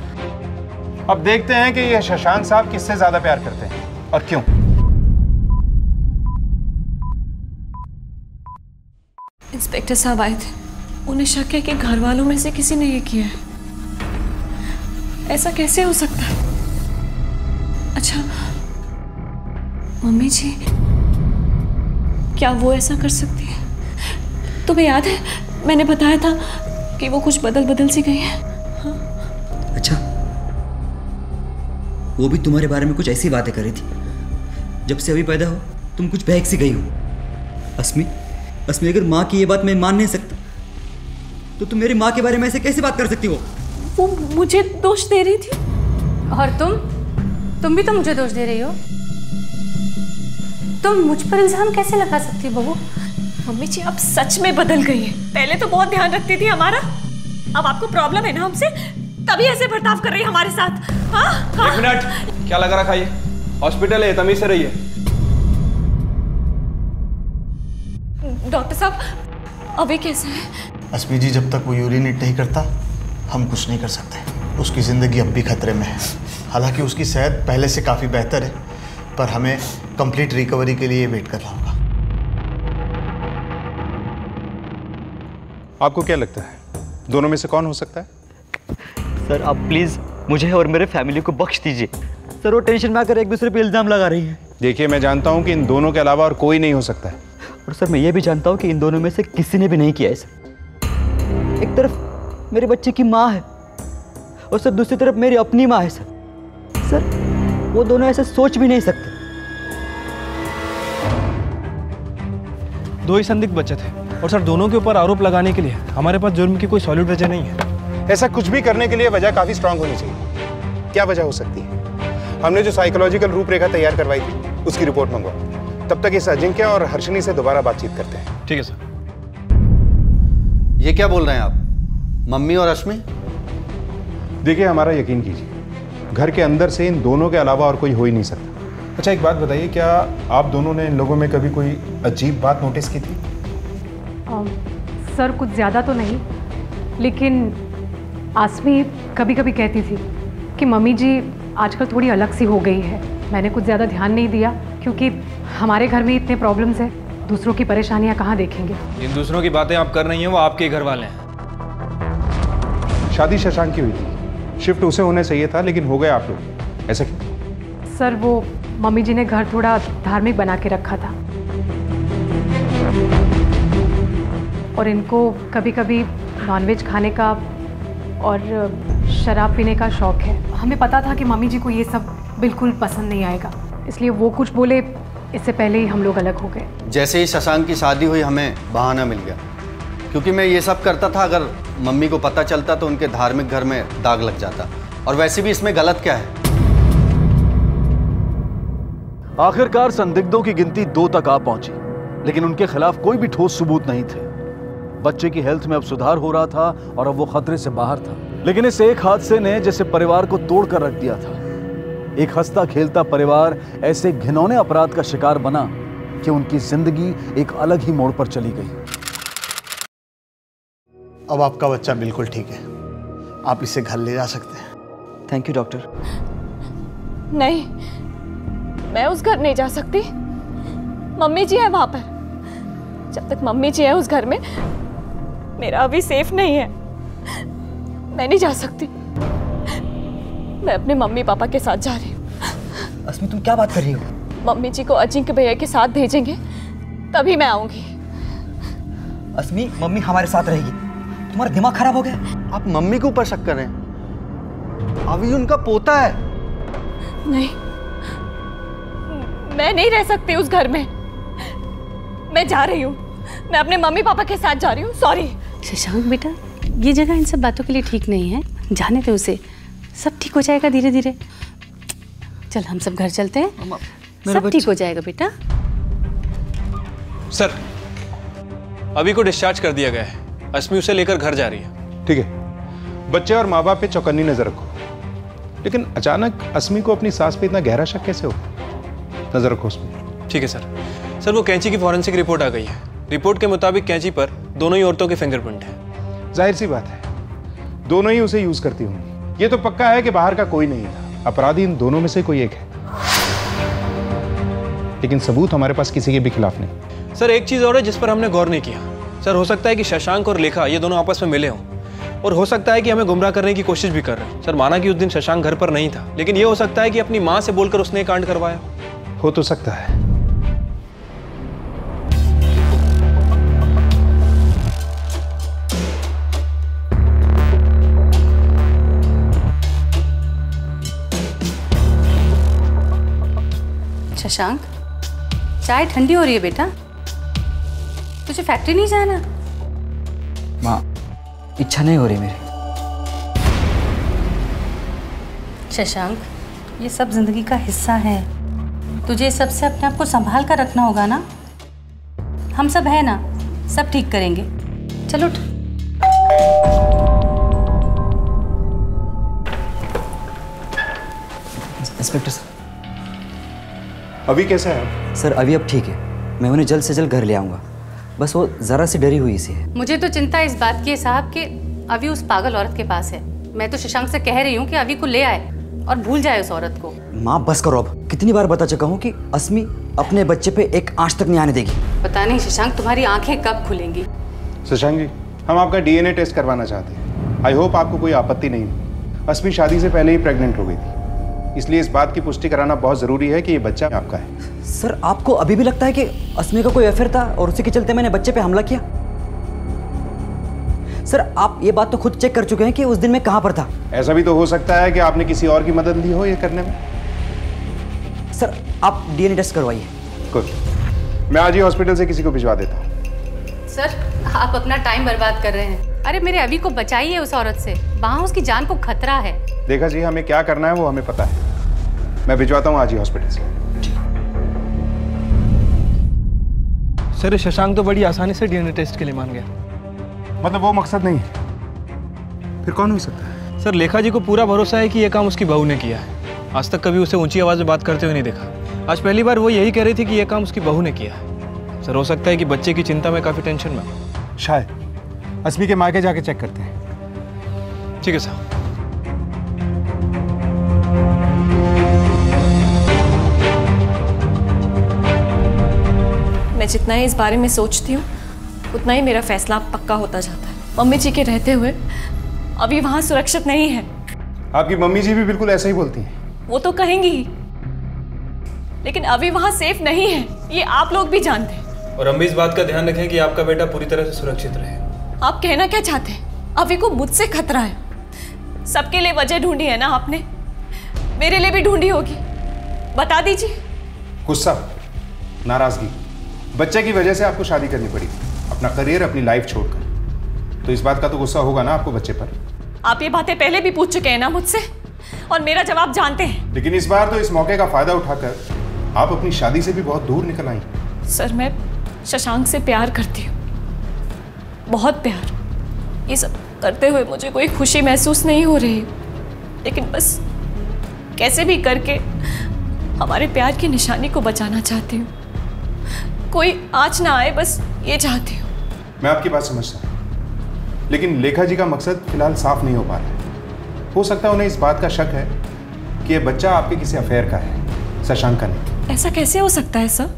अब देखते हैं कि ये शशांक साहब किससे ज्यादा प्यार करते हैं और क्यों। इंस्पेक्टर साहब आए थे, उन्हें शक है कि घर वालों में से किसी ने ये किया है। ऐसा कैसे हो सकता है? अच्छा, मम्मी जी, क्या वो ऐसा कर सकती है? तुम्हें याद है मैंने बताया था कि वो कुछ बदल सी गई है। हाँ? अच्छा, वो भी तुम्हारे बारे में कुछ ऐसी बातें कर रही थी। जब से अभी पैदा हो तुम कुछ बहक सी गई हो। अस्मी, अगर माँ की ये बात मैं मान नहीं सकता तो तुम मेरी माँ के बारे में ऐसे कैसे बात कर सकती हो? वो मुझे दोष दे रही थी। और तुम भी तो मुझे दोष दे रही हो। तुम मुझ पर इल्जाम कैसे लगा सकती बहू? मम्मी जी, अब सच में बदल गई है। पहले तो बहुत ध्यान रखती थी हमारा, अब आपको प्रॉब्लम है ना हमसे, तभी ऐसे बर्ताव कर रही है हमारे साथ। हाँ? हाँ? 1 मिनट, क्या लगा रखा ये? हॉस्पिटल है, तमीज से रहिए। डॉक्टर साहब, अभी कैसे है? अस्मी जी, जब तक वो यूरिनेट नहीं करता हम कुछ नहीं कर सकते। उसकी ज़िंदगी अब भी खतरे में है। हालांकि उसकी सेहत पहले से काफ़ी बेहतर है, पर हमें कंप्लीट रिकवरी के लिए वेट करना होगा। आपको क्या लगता है दोनों में से कौन हो सकता है? सर, आप प्लीज़ मुझे और मेरे फैमिली को बख्श दीजिए। सर, वो टेंशन में आकर एक दूसरे पे इल्ज़ाम लगा रही है। देखिए, मैं जानता हूँ कि इन दोनों के अलावा और कोई नहीं हो सकता है। और सर, मैं ये भी जानता हूँ कि इन दोनों में से किसी ने भी नहीं किया है। सर, एक तरफ मेरे बच्चे की माँ है और सर दूसरी तरफ मेरी अपनी माँ है। सर, वो दोनों ऐसे सोच भी नहीं सकते। 2 ही संदिग्ध बचे थे, और सर दोनों के ऊपर आरोप लगाने के लिए हमारे पास जुर्म की कोई सॉलिड वजह नहीं है। ऐसा कुछ भी करने के लिए वजह काफी स्ट्रांग होनी चाहिए। क्या वजह हो सकती है? हमने जो साइकोलॉजिकल रूपरेखा तैयार करवाई थी उसकी रिपोर्ट मंगवाओ। तब तक इस अजिंक्य और हर्षिनी से दोबारा बातचीत करते हैं। ठीक है सर। ये क्या बोल रहे हैं आप? मम्मी और रश्मि? देखिए, हमारा यकीन कीजिए, घर के अंदर से इन दोनों के अलावा और कोई हो ही नहीं सकता। अच्छा, एक बात बताइए, क्या आप दोनों ने इन लोगों में कभी कोई अजीब बात नोटिस की थी? सर कुछ ज़्यादा तो नहीं, लेकिन आसमी कभी कभी कहती थी कि मम्मी जी आजकल थोड़ी अलग सी हो गई है। मैंने कुछ ज़्यादा ध्यान नहीं दिया क्योंकि हमारे घर में इतने प्रॉब्लम्स हैं, दूसरों की परेशानियां कहाँ देखेंगे। जिन दूसरों की बातें आप कर रही हैं वो आपके घर वाले हैं। शादी शशांक की हुई थी, शिफ्ट उसे होना चाहिए था, लेकिन हो गए आप लोग। ऐसा क्यों? सर वो मम्मी जी ने घर थोड़ा धार्मिक बना के रखा था और इनको कभी कभी नॉनवेज खाने का और शराब पीने का शौक है। हमें पता था कि मम्मी जी को ये सब बिल्कुल पसंद नहीं आएगा, इसलिए वो कुछ बोले इससे पहले ही हम लोग अलग हो गए। जैसे ही शशांक की शादी हुई हमें बहाना मिल गया, क्योंकि मैं ये सब करता था। अगर मम्मी को पता चलता तो उनके धार्मिक घर में दाग लग जाता, और वैसे भी इसमें गलत क्या है? आखिरकार संदिग्धों की गिनती 2 तक आ पहुंची, लेकिन उनके खिलाफ कोई भी ठोस सबूत नहीं थे। बच्चे की हेल्थ में अब सुधार हो रहा था और अब वो खतरे से बाहर था, लेकिन इस एक हादसे ने जैसे परिवार को तोड़ कर रख दिया था। एक हंसता खेलता परिवार ऐसे घिनौने अपराध का शिकार बना कि उनकी जिंदगी एक अलग ही मोड़ पर चली गई। अब आपका बच्चा बिल्कुल ठीक है, आप इसे घर ले जा सकते हैं। Thank you doctor. नहीं, मैं उस घर नहीं जा सकती। मम्मी जी है वहां पर। जब तक मम्मी जी है उस घर में, मेरा अभी सेफ नहीं है। मैं नहीं जा सकती। मैं अपने मम्मी पापा के साथ जा रही हूँ। अस्मी, तुम क्या बात कर रही हो? मम्मी जी को अजिंक्य भैया के साथ भेजेंगे तभी मैं आऊंगी। अस्मी, मम्मी हमारे साथ रहेगी। तुम्हारा दिमाग खराब हो गया? आप मम्मी के ऊपर शक कर रहे हैं? अभी उनका पोता है। नहीं, मैं नहीं रह सकती उस घर में। मैं जा रही हूँ, मैं अपने मम्मी पापा के साथ जा रही हूँ। सॉरी। शशांक बेटा, ये जगह इन सब बातों के लिए ठीक नहीं है। जाने दे उसे, सब ठीक हो जाएगा धीरे धीरे। चल हम सब घर चलते हैं, सब ठीक हो जाएगा बेटा। सर, अभी को डिस्चार्ज कर दिया गया है। अस्मी उसे लेकर घर जा रही है। ठीक है, बच्चे और माँ बाप पे चौकन्नी नजर रखो। लेकिन अचानक अस्मी को अपनी सास पे इतना गहरा शक कैसे हो? नजर रखो उसमें। ठीक है सर। सर, वो कैंची की फॉरेंसिक रिपोर्ट आ गई है। रिपोर्ट के मुताबिक कैंची पर दोनों ही औरतों के फिंगरप्रिंट है। जाहिर सी बात है, दोनों ही उसे यूज करती होंगी। ये तो पक्का है कि बाहर का कोई नहीं था। अपराधी इन दोनों में से कोई एक है, लेकिन सबूत हमारे पास किसी के भी खिलाफ नहीं। सर, एक चीज और है जिस पर हमने गौर नहीं किया। सर, हो सकता है कि शशांक और लेखा ये दोनों आपस में मिले हों, और हो सकता है कि हमें गुमराह करने की कोशिश भी कर रहे हैं। सर, माना कि उस दिन शशांक घर पर नहीं था, लेकिन ये हो सकता है कि अपनी माँ से बोलकर उसने कांड करवाया। हो तो सकता है। शशांक, चाय ठंडी हो रही है बेटा। तुझे फैक्ट्री नहीं जाना? माँ, इच्छा नहीं हो रही मेरी। शशांक, ये सब जिंदगी का हिस्सा है। तुझे सबसे अपने आप को संभाल कर रखना होगा ना। हम सब है ना, सब ठीक करेंगे। चलो उठ। Inspector sir. अभी कैसा है? सर, अभी अब ठीक है। मैं उन्हें जल्द से जल्द घर ले आऊँगा। बस वो ज़रा सी डरी हुई सी है। मुझे तो चिंता इस बात की है साहब कि अभी उस पागल औरत के पास है। मैं तो शशांक से कह रही हूँ कि अभी को ले आए और भूल जाए उस औरत को। माँ बस करो अब। कितनी बार बता चुका हूँ कि अस्मी अपने बच्चे पे एक आंच तक नहीं आने देगी। पता नहीं शशांक, तुम्हारी आंखें कब खुलेंगी। शशांक जी, हम आपका डीएनए टेस्ट करवाना चाहते हैं। आई होप आपको कोई आपत्ति नहीं है। अस्मी शादी से पहले ही प्रेग्नेंट हो गई थी, इसलिए इस बात की पुष्टि कराना बहुत जरूरी है कि ये बच्चा आपका है। सर, आपको अभी भी लगता है कि अस्मी का कोई अफेयर था और उसी के चलते मैंने बच्चे पे हमला किया? सर, आप ये बात तो खुद चेक कर चुके हैं कि उस दिन मैं कहां पर था। ऐसा भी तो हो सकता है कि आपने किसी और की मदद ली हो ये करने में। सर, आप डीएनए टेस्ट करवाइए। गुड, मैं आज ही हॉस्पिटल से किसी को भिजवा देता हूँ। सर, आप अपना टाइम बर्बाद कर रहे हैं। अरे मेरे अभी को बचाइए उस औरत से, वहाँ उसकी जान को खतरा है। देखा जी, हमें क्या करना है वो हमें पता है। मैं भिजवाता हूँ आज ही हॉस्पिटल से। सर शशांक तो बड़ी आसानी से डीएनए टेस्ट के लिए मान गया। मतलब वो मकसद नहीं है, फिर कौन हो सकता है? सर लेखा जी को पूरा भरोसा है कि ये काम उसकी बहू ने किया है। आज तक कभी उसे ऊंची आवाज में बात करते हुए नहीं देखा। आज पहली बार वो यही कह रही थी कि ये काम उसकी बहू ने किया है। सर हो सकता है कि बच्चे की चिंता में काफी टेंशन में। शायद अस्मी के मायके जाके चेक करते हैं। ठीक है सर। मैं जितना ही इस बारे में सोचती हूँ उतना ही मेरा फैसला पक्का होता जाता है। मम्मी जी के रहते हुए अभी वहाँ सुरक्षित नहीं है। आपकी मम्मी जी भी बिल्कुल ऐसा ही बोलती हैं। वो तो कहेंगी ही, लेकिन अभी वहाँ सेफ नहीं है, ये आप लोग भी जानते हैं। और हम भी इस बात का ध्यान रखें कि आपका बेटा पूरी तरह से सुरक्षित रहे। आप कहना क्या चाहते हैं? अभी को मुझसे खतरा है। सबके लिए वजह ढूंढी है ना आपने, मेरे लिए भी ढूंढी होगी, बता दीजिए। गुस्सा, नाराजगी, बच्चे की वजह से आपको शादी करनी पड़ी, अपना करियर, अपनी लाइफ छोड़कर। तो इस बात का तो गुस्सा होगा ना आपको बच्चे पर। आप ये बातें पहले भी पूछ चुके हैं ना मुझसे, और मेरा जवाब जानते हैं। लेकिन इस बार तो इस मौके का फायदा उठाकर आप अपनी शादी से भी बहुत दूर निकल आई। सर मैं शशांक से प्यार करती हूँ, बहुत प्यार। ये सब करते हुए मुझे कोई खुशी महसूस नहीं हो रही, लेकिन बस कैसे भी करके हमारे प्यार की निशानी को बचाना चाहती हूँ। कोई आँच ना आए, बस ये चाहती हूँ। मैं आपकी बात समझता हूँ, लेकिन लेखा जी का मकसद फिलहाल साफ नहीं हो पा रहा है। हो सकता है उन्हें इस बात का शक है कि ये बच्चा आपके किसी अफेयर का है, शशांक का नहीं। ऐसा कैसे हो सकता है सर?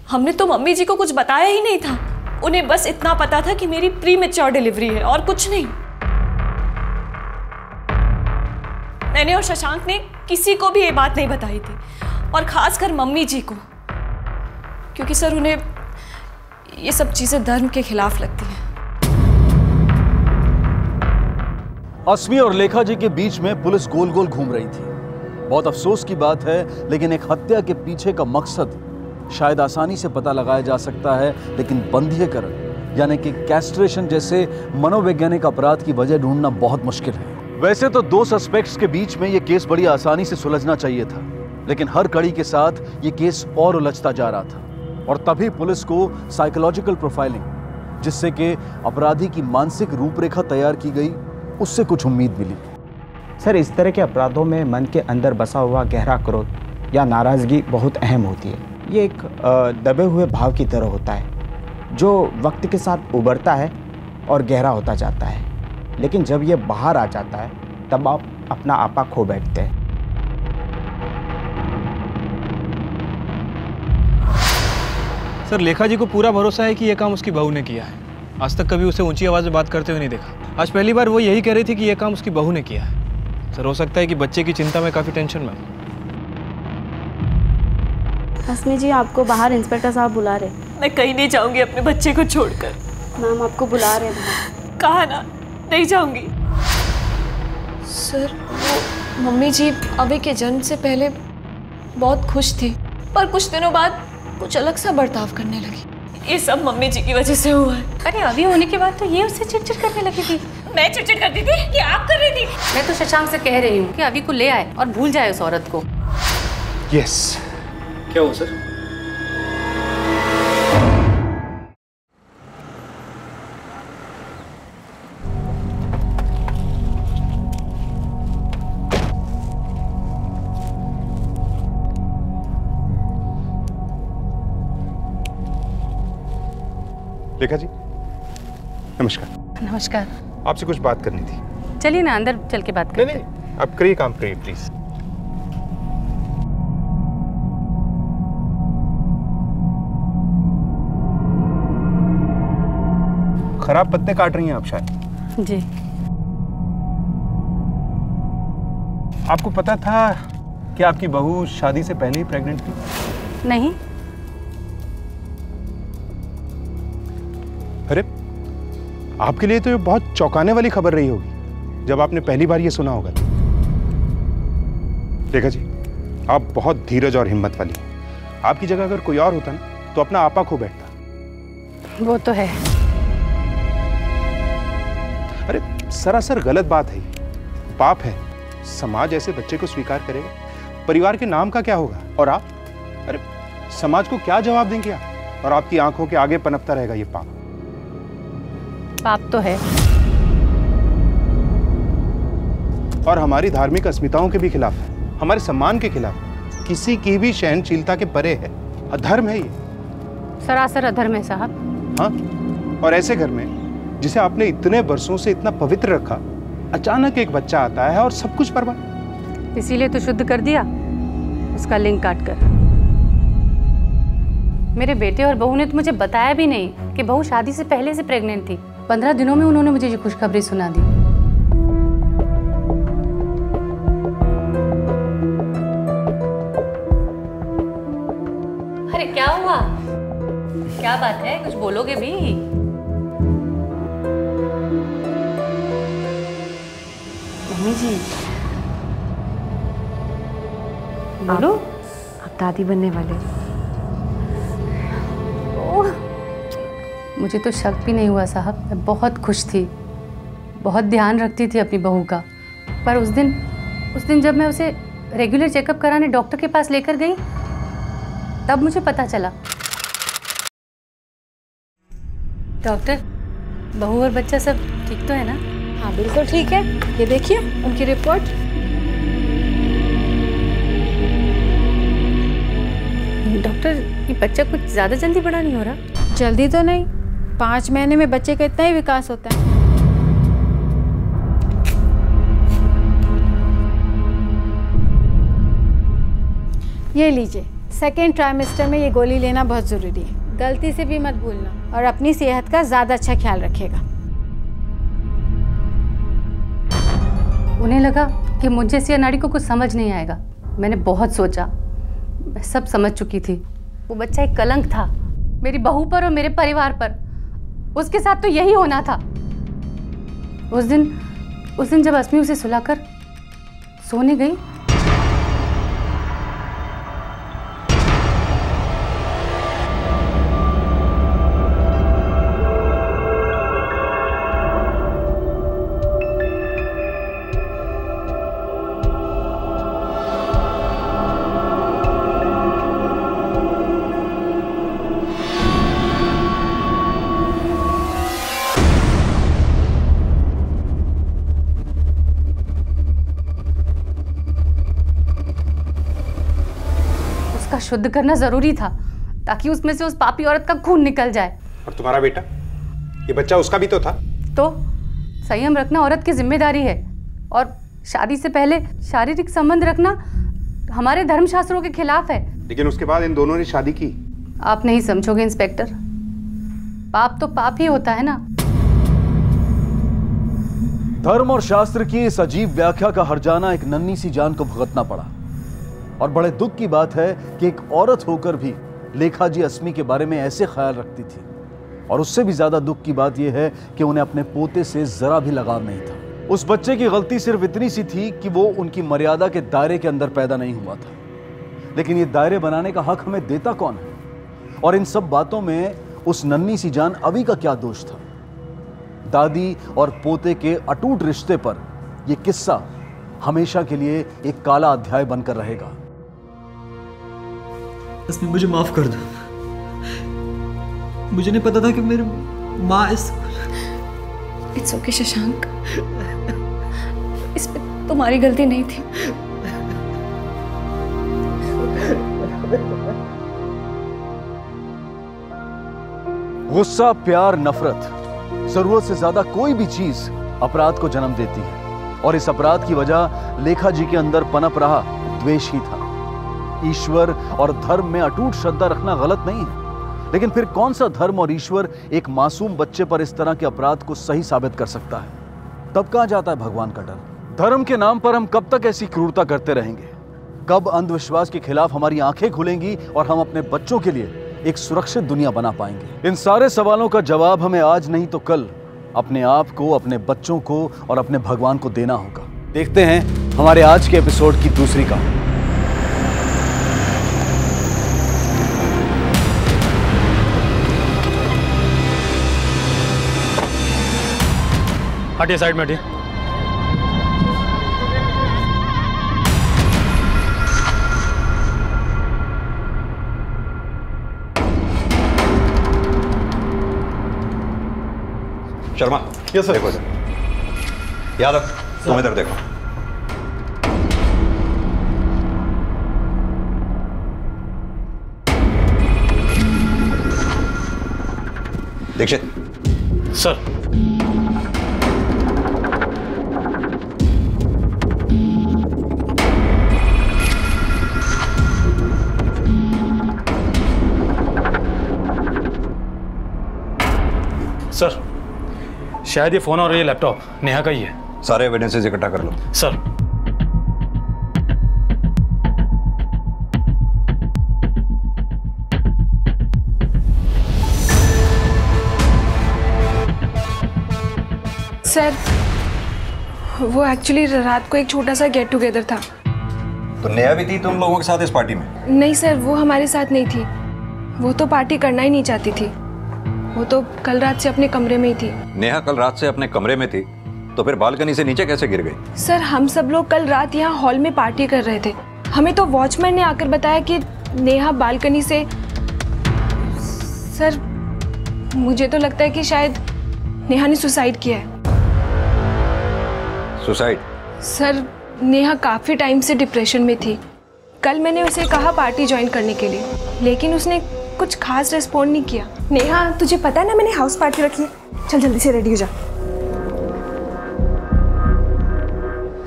हमने तो मम्मी जी को कुछ बताया ही नहीं था। उन्हें बस इतना पता था कि मेरी प्रीमेच्योर डिलीवरी है और कुछ नहीं। मैंने और शशांक ने किसी को भी ये बात नहीं बताई थी, और खासकर मम्मी जी को, क्योंकि सर उन्हें ये सब चीजें धर्म के खिलाफ लगती हैं। अस्मी और लेखा जी के बीच में पुलिस गोल गोल घूम रही थी। बहुत अफसोस की बात है, लेकिन एक हत्या के पीछे का मकसद शायद आसानी से पता लगाया जा सकता है, लेकिन बंधीकरण यानी कि कैस्ट्रेशन जैसे मनोवैज्ञानिक अपराध की वजह ढूंढना बहुत मुश्किल है। वैसे तो दो सस्पेक्ट्स के बीच में यह केस बड़ी आसानी से सुलझना चाहिए था, लेकिन हर कड़ी के साथ ये केस और उलझता जा रहा था। और तभी पुलिस को साइकोलॉजिकल प्रोफाइलिंग, जिससे कि अपराधी की मानसिक रूपरेखा तैयार की गई, उससे कुछ उम्मीद मिली। सर इस तरह के अपराधों में मन के अंदर बसा हुआ गहरा क्रोध या नाराज़गी बहुत अहम होती है। ये एक दबे हुए भाव की तरह होता है जो वक्त के साथ उभरता है और गहरा होता जाता है, लेकिन जब ये बाहर आ जाता है तब आप अपना आपा खो बैठते हैं। सर लेखा जी को पूरा भरोसा है कि ये काम उसकी बहू ने किया है। आज तक कभी उसे ऊंची आवाज में बात करते हुए नहीं देखा। आज पहली बार वो यही कह रही थी कि ये काम उसकी बहू ने किया है। सर हो सकता है कि बच्चे की चिंता में काफी टेंशन में। अस्मी जी आपको बाहर इंस्पेक्टर साहब बुला रहे। मैं कहीं नहीं जाऊंगी अपने बच्चे को छोड़कर। मैम आपको बुला रहे हैं। कहा ना, नहीं जाऊंगी। सर वो मम्मी जी अभी के जन्म से पहले बहुत खुश थी, पर कुछ दिनों बाद कुछ अलग सा बर्ताव करने लगी। ये सब मम्मी जी की वजह से हुआ है। अरे अभी होने के बाद तो ये उससे चिड़चिड़ करने लगी थी। मैं चिड़चिड़ करती थी कि आप कर रही थी? मैं तो शशांक से कह रही हूँ कि अभी को ले आए और भूल जाए उस औरत को। यस। क्या हुआ सर? लेखा जी नमस्कार। नमस्कार। आपसे कुछ बात करनी थी। चलिए ना अंदर चल के बात करते हैं। नहीं, आप करिए काम करिए प्लीज। खराब पत्ते काट रही हैं आप शायद। जी। आपको पता था कि आपकी बहू शादी से पहले ही प्रेग्नेंट थी? नहीं। अरे आपके लिए तो ये बहुत चौंकाने वाली खबर रही होगी जब आपने पहली बार ये सुना होगा। देखा जी, आप बहुत धीरज और हिम्मत वाली हैं। आपकी जगह अगर कोई और होता ना तो अपना आपा खो बैठता। वो तो है। अरे सरासर गलत बात है, पाप है। समाज ऐसे बच्चे को स्वीकार करेगा? परिवार के नाम का क्या होगा? और आप, अरे समाज को क्या जवाब देंगे आप? और आपकी आंखों के आगे पनपता रहेगा ये पाप। पाप तो है, और हमारी धार्मिक अस्मिताओं के भी खिलाफ है, हमारे सम्मान के खिलाफ है, किसी की भी सहनशीलता के परे है। अधर्म है ये, सरासर अधर्म है साहब। हाँ, और ऐसे घर में जिसे आपने इतने वर्षों से इतना पवित्र रखा, अचानक एक बच्चा आता है और सब कुछ बर्बाद। इसीलिए तो शुद्ध कर दिया उसका लिंग काट कर। मेरे बेटे और बहू ने तो मुझे बताया भी नहीं कि बहू शादी से पहले से प्रेग्नेंट थी। 15 दिनों में उन्होंने मुझे ये खुशखबरी सुना दी। अरे क्या हुआ? क्या बात है, कुछ बोलोगे भी? मम्मी जी बोलो। आप दादी बनने वाले। मुझे तो शक भी नहीं हुआ साहब, मैं बहुत खुश थी, बहुत ध्यान रखती थी अपनी बहू का। पर उस दिन जब मैं उसे रेगुलर चेकअप कराने डॉक्टर के पास लेकर गई, तब मुझे पता चला। डॉक्टर, बहू और बच्चा सब ठीक तो है ना? हाँ बिल्कुल ठीक है। ये देखिए उनकी रिपोर्ट। डॉक्टर, ये बच्चा कुछ ज़्यादा जल्दी बड़ा नहीं हो रहा? जल्दी तो नहीं, 5 महीने में बच्चे का इतना ही विकास होता है। ये लीजिए, सेकेंड ट्राइमेस्टर में ये गोली लेना बहुत ज़रूरी है। गलती से भी मत भूलना और अपनी सेहत का ज़्यादा अच्छा ख्याल रखिएगा। उन्हें लगा कि मुझ जैसी अनाड़ी को कुछ समझ नहीं आएगा। मैंने बहुत सोचा, मैं सब समझ चुकी थी। वो बच्चा एक कलंक था मेरी बहू पर और मेरे परिवार पर। उसके साथ तो यही होना था। उस दिन जब अस्मी उसे सुलाकर सोने गई, शुद्ध करना जरूरी था ताकि उसमें से उस पापी औरत का खून निकल जाए। और तुम्हारा बेटा, ये बच्चा उसका भी तो था। तो संयम रखना औरत की जिम्मेदारी है, और शादी से पहले शारीरिक संबंध रखना हमारे धर्मशास्त्रों के खिलाफ है। लेकिन उसके बाद इन दोनों ने शादी की। आप नहीं समझोगे इंस्पेक्टर, पाप तो पाप ही होता है ना। धर्म और शास्त्र की इस अजीब व्याख्या का हर्जाना एक नन्ही सी जान को भुगतना पड़ा। और बड़े दुख की बात है कि एक औरत होकर भी लेखा जी अस्मी के बारे में ऐसे ख्याल रखती थी। और उससे भी ज्यादा दुख की बात यह है कि उन्हें अपने पोते से जरा भी लगाव नहीं था। उस बच्चे की गलती सिर्फ इतनी सी थी कि वो उनकी मर्यादा के दायरे के अंदर पैदा नहीं हुआ था। लेकिन ये दायरे बनाने का हक हमें देता कौन है? और इन सब बातों में उस नन्ही सी जान अभी का क्या दोष था? दादी और पोते के अटूट रिश्ते पर यह किस्सा हमेशा के लिए एक काला अध्याय बनकर रहेगा। अस्मी, मुझे माफ कर दो। मुझे नहीं पता था कि मेरी माँ इस। इट्स ओके शशांक, इसमें तुम्हारी गलती नहीं थी। गुस्सा, प्यार, नफरत, जरूरत से ज्यादा कोई भी चीज अपराध को जन्म देती है। और इस अपराध की वजह लेखा जी के अंदर पनप रहा द्वेष ही था। ईश्वर और धर्म में अटूट श्रद्धा रखना गलत नहीं है, लेकिन फिर कौन सा धर्म और ईश्वर एक मासूम बच्चे पर इस तरह के अपराध को सही साबित कर सकता है? तब कहां जाता है भगवान का डर? धर्म के नाम पर हम कब तक ऐसी क्रूरता करते रहेंगे? कब अंधविश्वास के खिलाफ हमारी आंखें खुलेंगी और हम अपने बच्चों के लिए एक सुरक्षित दुनिया बना पाएंगे? इन सारे सवालों का जवाब हमें आज नहीं तो कल अपने आप को, अपने बच्चों को और अपने भगवान को देना होगा। देखते हैं हमारे आज के एपिसोड की दूसरी कहानी। हटिए साइड में हटिए। Sharma, yes sir. देखो इधर। यादव, तुम इधर देखो। दीक्षित। सर। सर, शायद ये फोन और ये लैपटॉप नेहा का ही है। सारे एविडेंसेस इकट्ठा कर लो। सर। सर, वो एक्चुअली रात को एक छोटा सा गेट टुगेदर था। तो नेहा भी थी तुम लोगों के साथ इस पार्टी में? नहीं सर, वो हमारे साथ नहीं थी। वो तो पार्टी करना ही नहीं चाहती थी। वो तो कल रात से अपने कमरे में ही थी। नेहा कल रात से अपने कमरे में थी, तो फिर बालकनी से नीचे कैसे गिर गई? सर, हम सब लोग कल रात यहाँ हॉल में पार्टी कर रहे थे। हमें तो वॉचमैन ने आकर बताया कि नेहा बालकनी से। सर, मुझे तो लगता है कि शायद नेहा ने सुसाइड किया है। सुसाइड? सर, नेहा काफी टाइम से डिप्रेशन में थी। कल मैंने उसे कहा पार्टी ज्वाइन करने के लिए, लेकिन उसने कुछ खास रिस्पॉन्ड नहीं किया। नेहा, तुझे पता है ना मैंने हाउस पार्टी रखी है। चल जल्दी से रेडी हो जा।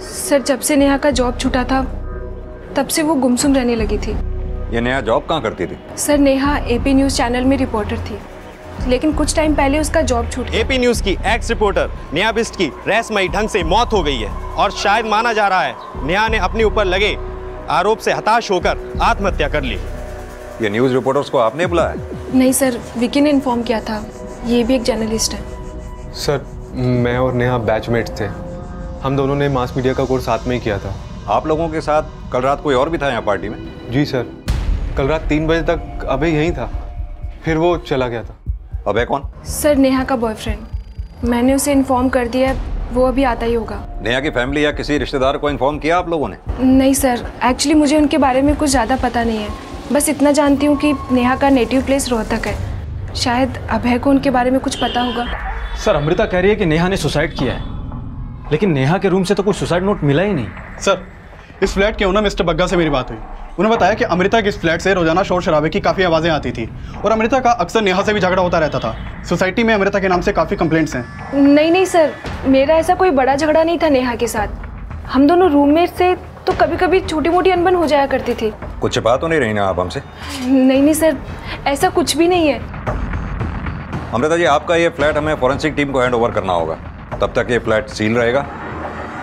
सर, जब से नेहा का जॉब छूटा था तब से वो गुमसुम रहने लगी थी। ये नेहा जॉब कहाँ करती थी? Sir, Neha AP news channel में रिपोर्टर थी, लेकिन कुछ टाइम पहले उसका जॉब छूट गया। एपी न्यूज़ की एक्स रिपोर्टर नेहा बिष्ट की रहस्यमयी ढंग से मौत हो गई है और शायद माना जा रहा है नेहा ने अपने ऊपर लगे आरोप से हताश होकर आत्महत्या कर ली। ये न्यूज़ रिपोर्टर्स को आपने बुलाया? नहीं सर, विकी ने इन्फॉर्म किया था। ये भी एक जर्नलिस्ट है। सर, मैं और नेहा बैचमेट्स थे। हम दोनों ने मास मीडिया का कोर्स साथ में ही किया था। आप लोगों के साथ कल रात कोई और भी था यहाँ पार्टी में? जी सर, कल रात 3 बजे तक अभय यहीं था, फिर वो चला गया था। अभय कौन? सर, नेहा का बॉयफ्रेंड। मैंने उसे इन्फॉर्म कर दिया, वो अभी आता ही होगा। नेहा की फैमिली या किसी रिश्तेदार को इन्फॉर्म किया आप लोगों ने? नहीं सर, एक्चुअली मुझे उनके बारे में कुछ ज़्यादा पता नहीं है। बस इतना जानती हूँ कि नेहा का नेटिव प्लेस रोहतक है। शायद अभय को उनके बारे में कुछ पता होगा। सर, अमृता कह रही है कि नेहा ने सुसाइड किया है, लेकिन नेहा के रूम से तो कोई सुसाइड नोट मिला ही नहीं। सर, इस फ्लैट के ओनर मिस्टर बग्गा से मेरी बात हुई। उन्होंने बताया कि अमृता के इस फ्लैट से रोजाना शोर शराबे की काफ़ी आवाज़ें आती थी और अमृता का अक्सर नेहा से भी झगड़ा होता रहता था। सोसाइटी में अमृता के नाम से काफ़ी कंप्लेंट्स हैं। नहीं सर, मेरा ऐसा कोई बड़ा झगड़ा नहीं था नेहा के साथ। हम दोनों रूममेट से तो कभी कभी छोटी मोटी अनबन हो जाया करती थी। कुछ छिपा तो नहीं रही ना आप हमसे? नहीं सर, ऐसा कुछ भी नहीं है। अमृता जी, आपका ये फ्लैट हमें फॉरेंसिक टीम को हैंड ओवर करना होगा। तब तक ये फ्लैट सील रहेगा।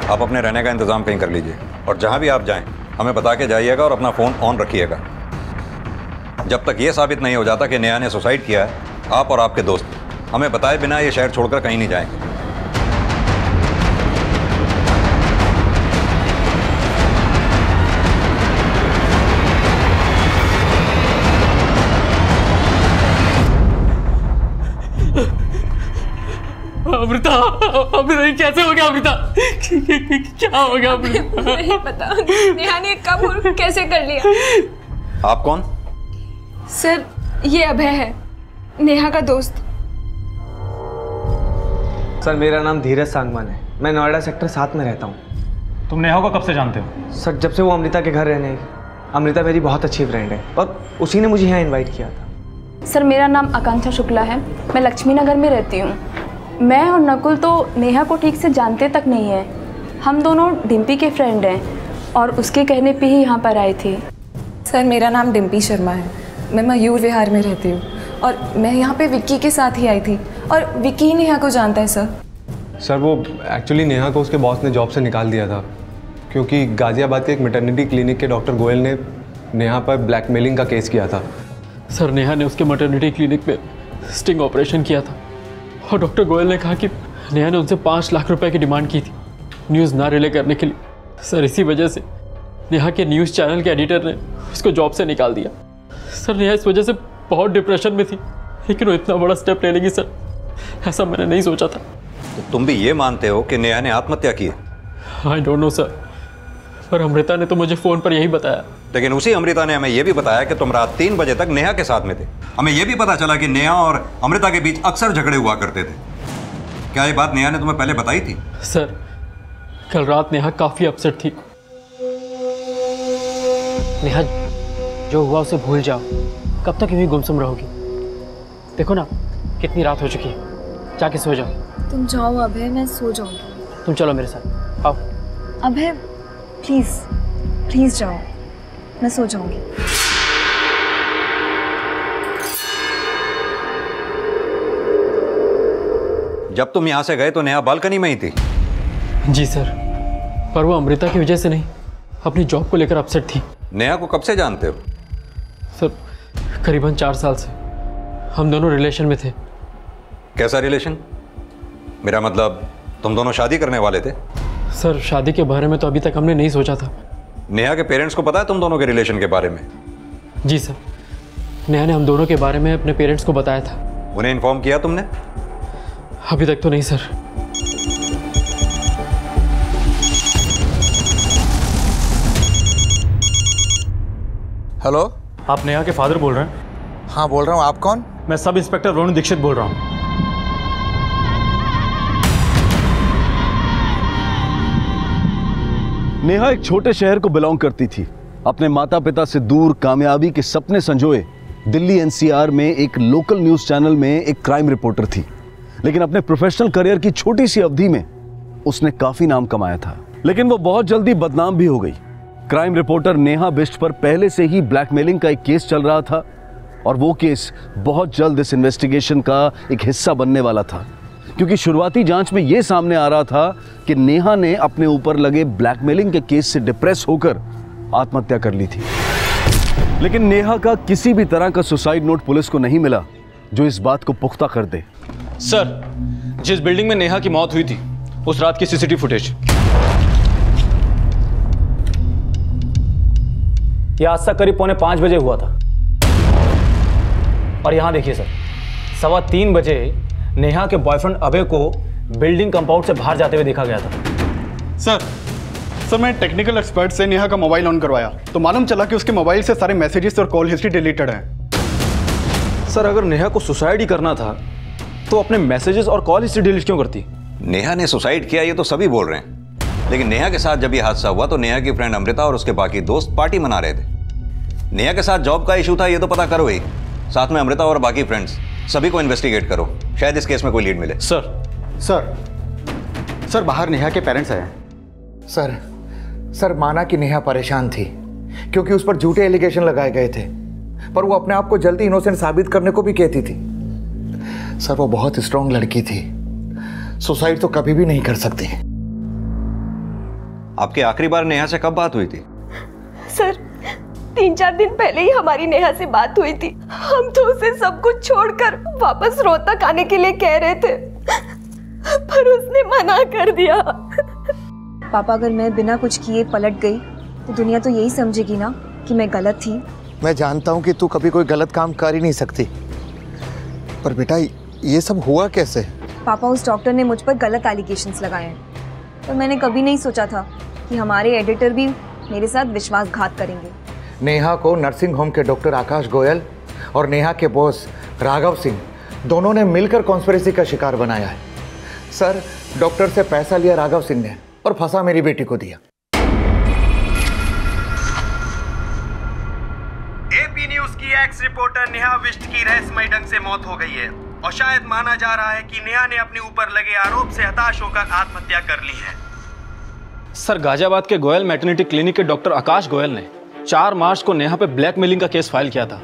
आप अपने रहने का इंतजाम कहीं कर लीजिए और जहाँ भी आप जाएं हमें बता के जाइएगा और अपना फ़ोन ऑन रखिएगा। जब तक ये साबित नहीं हो जाता कि नेहा ने सुसाइड किया है, आप और आपके दोस्त हमें बताए बिना ये शहर छोड़कर कहीं नहीं जाएंगे। अमृता, अमृता कैसे हो गया? अमृता क्या हो गया? अमृता नहीं पता, नेहा ने कब और कैसे कर लिया। आप कौन? सर, ये अभय है, नेहा का दोस्त। सर, मेरा नाम धीरज सांगवान है। मैं नोएडा सेक्टर 7 में रहता हूँ। तुम नेहा को कब से जानते हो? सर, जब से वो अमृता के घर रहने आई। अमृता मेरी बहुत अच्छी फ्रेंड है और उसी ने मुझे यहाँ इन्वाइट किया था। सर, मेरा नाम आकांक्षा शुक्ला है। मैं लक्ष्मी नगर में रहती हूँ। मैं और नकुल तो नेहा को ठीक से जानते तक नहीं है। हम दोनों डिम्पी के फ्रेंड हैं और उसके कहने पे ही यहाँ पर आए थे। सर, मेरा नाम डिम्पी शर्मा है। मैं मयूर विहार में रहती हूँ और मैं यहाँ पे विक्की के साथ ही आई थी और विक्की ही नेहा को जानता है। सर, वो एक्चुअली नेहा को उसके बॉस ने जॉब से निकाल दिया था क्योंकि गाजियाबाद के एक मैटरनिटी क्लिनिक के डॉक्टर गोयल ने नेहा पर ब्लैकमेलिंग का केस किया था। सर, नेहा ने उसके मैटरनिटी क्लिनिक में स्टिंग ऑपरेशन किया था और डॉक्टर गोयल ने कहा कि नेहा ने उनसे 5 लाख रुपए की डिमांड की थी न्यूज़ ना रिले करने के लिए। सर, इसी वजह से नेहा के न्यूज़ चैनल के एडिटर ने उसको जॉब से निकाल दिया। सर, नेहा इस वजह से बहुत डिप्रेशन में थी, लेकिन वो इतना बड़ा स्टेप ले लेगी सर, ऐसा मैंने नहीं सोचा था। तो तुम भी ये मानते हो कि नेहा ने आत्महत्या की है? आई डोंट नो सर, पर अमृता ने तो मुझे फ़ोन पर यही बताया। लेकिन उसी अमृता ने हमें यह भी बताया कि तुम रात 3 बजे तक नेहा के साथ में थे। हमें यह भी पता चला कि नेहा और अमृता के बीच अक्सर झगड़े हुआ करते थे। क्या ये बात नेहा ने तुम्हें पहले बताई थी? सर, कल रात नेहा काफ़ी अपसेट थी। नेहा, जो हुआ उसे भूल जाओ। कब तक यूं ही गुमसुम रहोगी? देखो ना कितनी रात हो चुकी है, जाके सो जाओ। तुम जाओ अभय, मैं सो जाऊंगी। तुम चलो मेरे साथ, आओ। अभय प्लीज प्लीज जाओ, मैं सो जाऊंगी। जब तुम यहां से गए तो नेहा बालकनी में ही थी? जी सर, पर वो अमृता की वजह से नहीं, अपनी जॉब को लेकर अपसेट थी। नेहा को कब से जानते हो? सर, करीबन 4 साल से हम दोनों रिलेशन में थे। कैसा रिलेशन? मेरा मतलब तुम दोनों शादी करने वाले थे? सर, शादी के बारे में तो अभी तक हमने नहीं सोचा था। नेहा के पेरेंट्स को पता है तुम दोनों के रिलेशन के बारे में? जी सर, नेहा ने हम दोनों के बारे में अपने पेरेंट्स को बताया था। उन्हें इन्फॉर्म किया तुमने? अभी तक तो नहीं सर। हेलो, आप नेहा के फादर बोल रहे हैं? हाँ बोल रहा हूँ, आप कौन? मैं सब इंस्पेक्टर वरुण दीक्षित बोल रहा हूँ। नेहा एक छोटे शहर को बिलोंग करती थी। अपने माता पिता से दूर कामयाबी के सपने संजोए दिल्ली एनसीआर में एक लोकल न्यूज चैनल में एक क्राइम रिपोर्टर थी। लेकिन अपने प्रोफेशनल करियर की छोटी सी अवधि में उसने काफी नाम कमाया था, लेकिन वो बहुत जल्दी बदनाम भी हो गई। क्राइम रिपोर्टर नेहा बिष्ट पर पहले से ही ब्लैकमेलिंग का एक केस चल रहा था और वो केस बहुत जल्द इस इन्वेस्टिगेशन का एक हिस्सा बनने वाला था, क्योंकि शुरुआती जांच में यह सामने आ रहा था कि नेहा ने अपने ऊपर लगे ब्लैकमेलिंग के केस से डिप्रेस होकर आत्महत्या कर ली थी। लेकिन नेहा का किसी भी तरह का सुसाइड नोट पुलिस को नहीं मिला जो इस बात को पुख्ता कर दे। सर, जिस बिल्डिंग में नेहा की मौत हुई थी उस रात की सीसीटीवी फुटेज। यह आज तक करीब 4:45 बजे हुआ था। और यहाँ देखिए सर, 3:15 बजे नेहा के बॉयफ्रेंड अभय को बिल्डिंग कंपाउंड से बाहर जाते हुए देखा गया था। सर मैं टेक्निकल एक्सपर्ट से नेहा का मोबाइल ऑन करवाया तो मालूम चला कि उसके मोबाइल से सारे मैसेजेस और कॉल हिस्ट्री डिलीटेड है। सर, अगर नेहा को सुसाइड ही करना था तो अपने मैसेजेस और कॉल हिस्ट्री डिलीट क्यों करती? नेहा ने सुसाइड किया ये तो सभी बोल रहे हैं, लेकिन नेहा के साथ जब ये हादसा हुआ तो नेहा की फ्रेंड अमृता और उसके बाकी दोस्त पार्टी मना रहे थे। नेहा के साथ जॉब का इशू था ये तो पता करो ही, साथ में अमृता और बाकी फ्रेंड्स सभी को इन्वेस्टिगेट करो, शायद इस केस में कोई लीड मिले। सर बाहर नेहा के पेरेंट्स आए। सर माना कि नेहा परेशान थी क्योंकि उस पर झूठे एलिगेशन लगाए गए थे, पर वो अपने आप को जल्दी इनोसेंट साबित करने को भी कहती थी। सर वो बहुत स्ट्रांग लड़की थी, सुसाइड तो कभी भी नहीं कर सकती। आपकी आखिरी बार नेहा से कब बात हुई थी? सर 3-4 दिन पहले ही हमारी नेहा से बात हुई थी। हम तो उसे सब कुछ छोड़कर वापस रोहतक आने के लिए कह रहे थे, पर उसने मना कर दिया। पापा, अगर मैं बिना कुछ किए पलट गई तो दुनिया तो यही समझेगी ना कि मैं गलत थी। मैं जानता हूँ कि तू कभी कोई गलत काम कर ही नहीं सकती, पर बेटा ये सब हुआ कैसे? पापा, उस डॉक्टर ने मुझ पर गलत एलिगेशंस लगाए हैं, पर मैंने कभी नहीं सोचा था कि हमारे एडिटर भी मेरे साथ विश्वासघात करेंगे। नेहा को नर्सिंग होम के डॉक्टर आकाश गोयल और नेहा के बॉस राघव सिंह दोनों ने मिलकर कॉन्स्पिरेसी का शिकार बनाया है। सर, डॉक्टर से पैसा लिया राघव सिंह ने और फंसा मेरी बेटी को दिया। एपी न्यूज की एक्स रिपोर्टर नेहा बिष्ट की रहस्यमय ढंग से मौत हो गई है और शायद माना जा रहा है कि नेहा ने अपने ऊपर लगे आरोप से हताश होकर आत्महत्या कर ली है। सर, गाजियाबाद के गोयल मैटरनिटी क्लिनिक के डॉक्टर आकाश गोयल ने 4 मार्च को नेहा पे ब्लैकमेलिंग का केस फाइल किया था।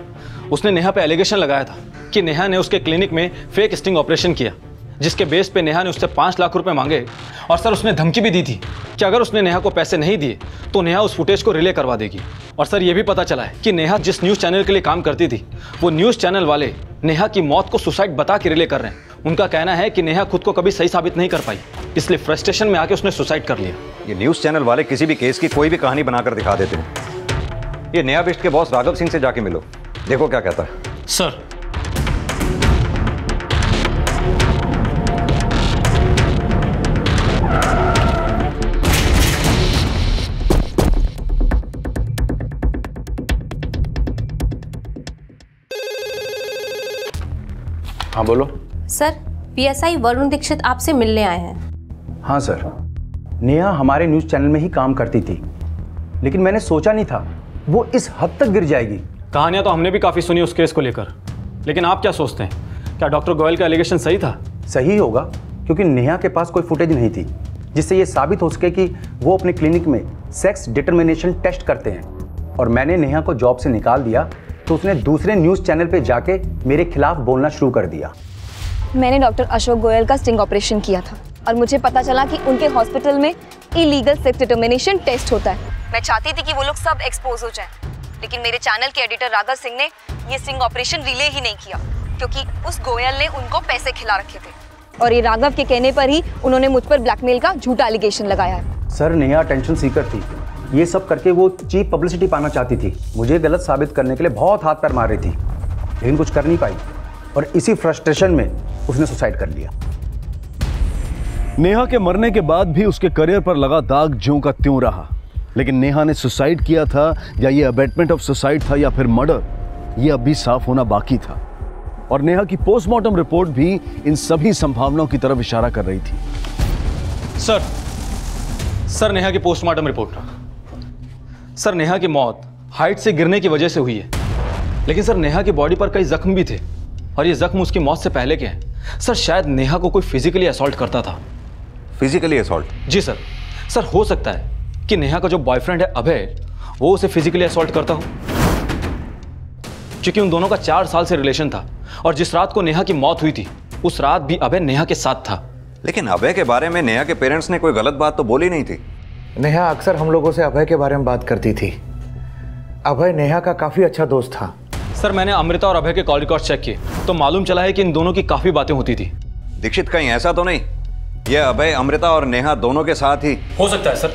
उसने नेहा पे एलिगेशन लगाया था कि नेहा ने उसके क्लिनिक में फेक स्टिंग ऑपरेशन किया, जिसके बेस पे नेहा ने उससे 5 लाख रुपए मांगे और सर उसने धमकी भी दी थी कि अगर उसने नेहा को पैसे नहीं दिए तो नेहा उस फुटेज को रिले करवा देगी। और सर ये भी पता चला है कि नेहा जिस न्यूज़ चैनल के लिए काम करती थी वो न्यूज़ चैनल वाले नेहा की मौत को सुसाइड बता के रिले कर रहे हैं। उनका कहना है कि नेहा खुद को कभी सही साबित नहीं कर पाई, इसलिए फ्रस्ट्रेशन में आके उसने सुसाइड कर लिया। ये न्यूज़ चैनल वाले किसी भी केस की कोई भी कहानी बनाकर दिखा देते हैं। ये नेहा बिष्ट के बॉस राघव सिंह से जाके मिलो, देखो क्या कहता है। सर हाँ बोलो। सर, पीएसआई वरुण दीक्षित आपसे मिलने आए हैं। हाँ सर, नेहा हमारे न्यूज़ चैनल में ही काम करती थी, लेकिन मैंने सोचा नहीं था वो इस हद तक गिर जाएगी। कहानियां तो हमने भी काफ़ी सुनी उस केस को लेकर, लेकिन आप क्या सोचते हैं, क्या डॉक्टर गोयल का एलिगेशन सही था? सही होगा, क्योंकि नेहा के पास कोई फुटेज नहीं थी जिससे ये साबित हो सके कि वो अपने क्लिनिक में सेक्स डिटर्मिनेशन टेस्ट करते हैं। और मैंने नेहा को जॉब से निकाल दिया तो उसने दूसरे न्यूज़ चैनल पे जाके मेरे खिलाफ बोलना शुरू कर दिया। मैंने डॉक्टर अशोक गोयल का स्टिंग ऑपरेशन किया था और मुझे पता चला कि उनके हॉस्पिटल में इलीगल सेक्स डिटर्मिनेशन टेस्ट होता है। मैं चाहती थी कि वो लोग सब एक्सपोज हो जाएं, लेकिन मेरे चैनल के एडिटर राघव सिंह ने ये स्टिंग ऑपरेशन रिले ही नहीं किया, क्योंकि उस गोयल ने उनको पैसे खिला रखे थे और ये राघव के कहने पर ही उन्होंने मुझ पर ब्लैकमेल का झूठा एलिगेशन लगाया है। सर, नेहा टेंशन सीकर थी, ये सब करके वो चीप पब्लिसिटी पाना चाहती थी। मुझे गलत साबित करने के लिए बहुत हाथ पैर मार रही थी, लेकिन कुछ कर नहीं पाई और इसी फ्रस्ट्रेशन में उसने सुसाइड कर लिया। नेहा के मरने के बाद भी उसके करियर पर लगा दाग ज्यों का त्यों रहा, लेकिन नेहा ने सुसाइड किया था या ये अबेटमेंट ऑफ सुसाइड था या फिर मर्डर, ये अभी साफ होना बाकी था। और नेहा की पोस्टमार्टम रिपोर्ट भी इन सभी संभावनाओं की तरफ इशारा कर रही थी। सर, नेहा की पोस्टमार्टम रिपोर्ट। सर, नेहा की मौत हाइट से गिरने की वजह से हुई है, लेकिन सर नेहा की बॉडी पर कई जख्म भी थे और ये जख्म उसकी मौत से पहले के हैं। सर, शायद नेहा को कोई फिजिकली असॉल्ट करता था। Physically assault? जी सर। सर, हो सकता है कि नेहा का जो बॉयफ्रेंड है अभय, वो उसे फिजिकली असॉल्ट करता हो, क्योंकि उन दोनों का 4 साल से रिलेशन था और जिस रात को नेहा की मौत हुई थी उस रात भी अभय नेहा के साथ था। लेकिन अभय के बारे में नेहा के पेरेंट्स ने कोई गलत बात तो बोली नहीं थी। नेहा अक्सर हम लोगों से अभय के बारे में बात करती थी। अभय नेहा का काफी अच्छा दोस्त था। सर, मैंने अमृता और अभय के कॉल रिकॉर्ड चेक किए तो मालूम चला है कि इन दोनों की काफी बातें होती थी। दीक्षित, कहीं ऐसा तो नहीं ये अभय, अमृता और नेहा दोनों के साथ ही? हो सकता है सर,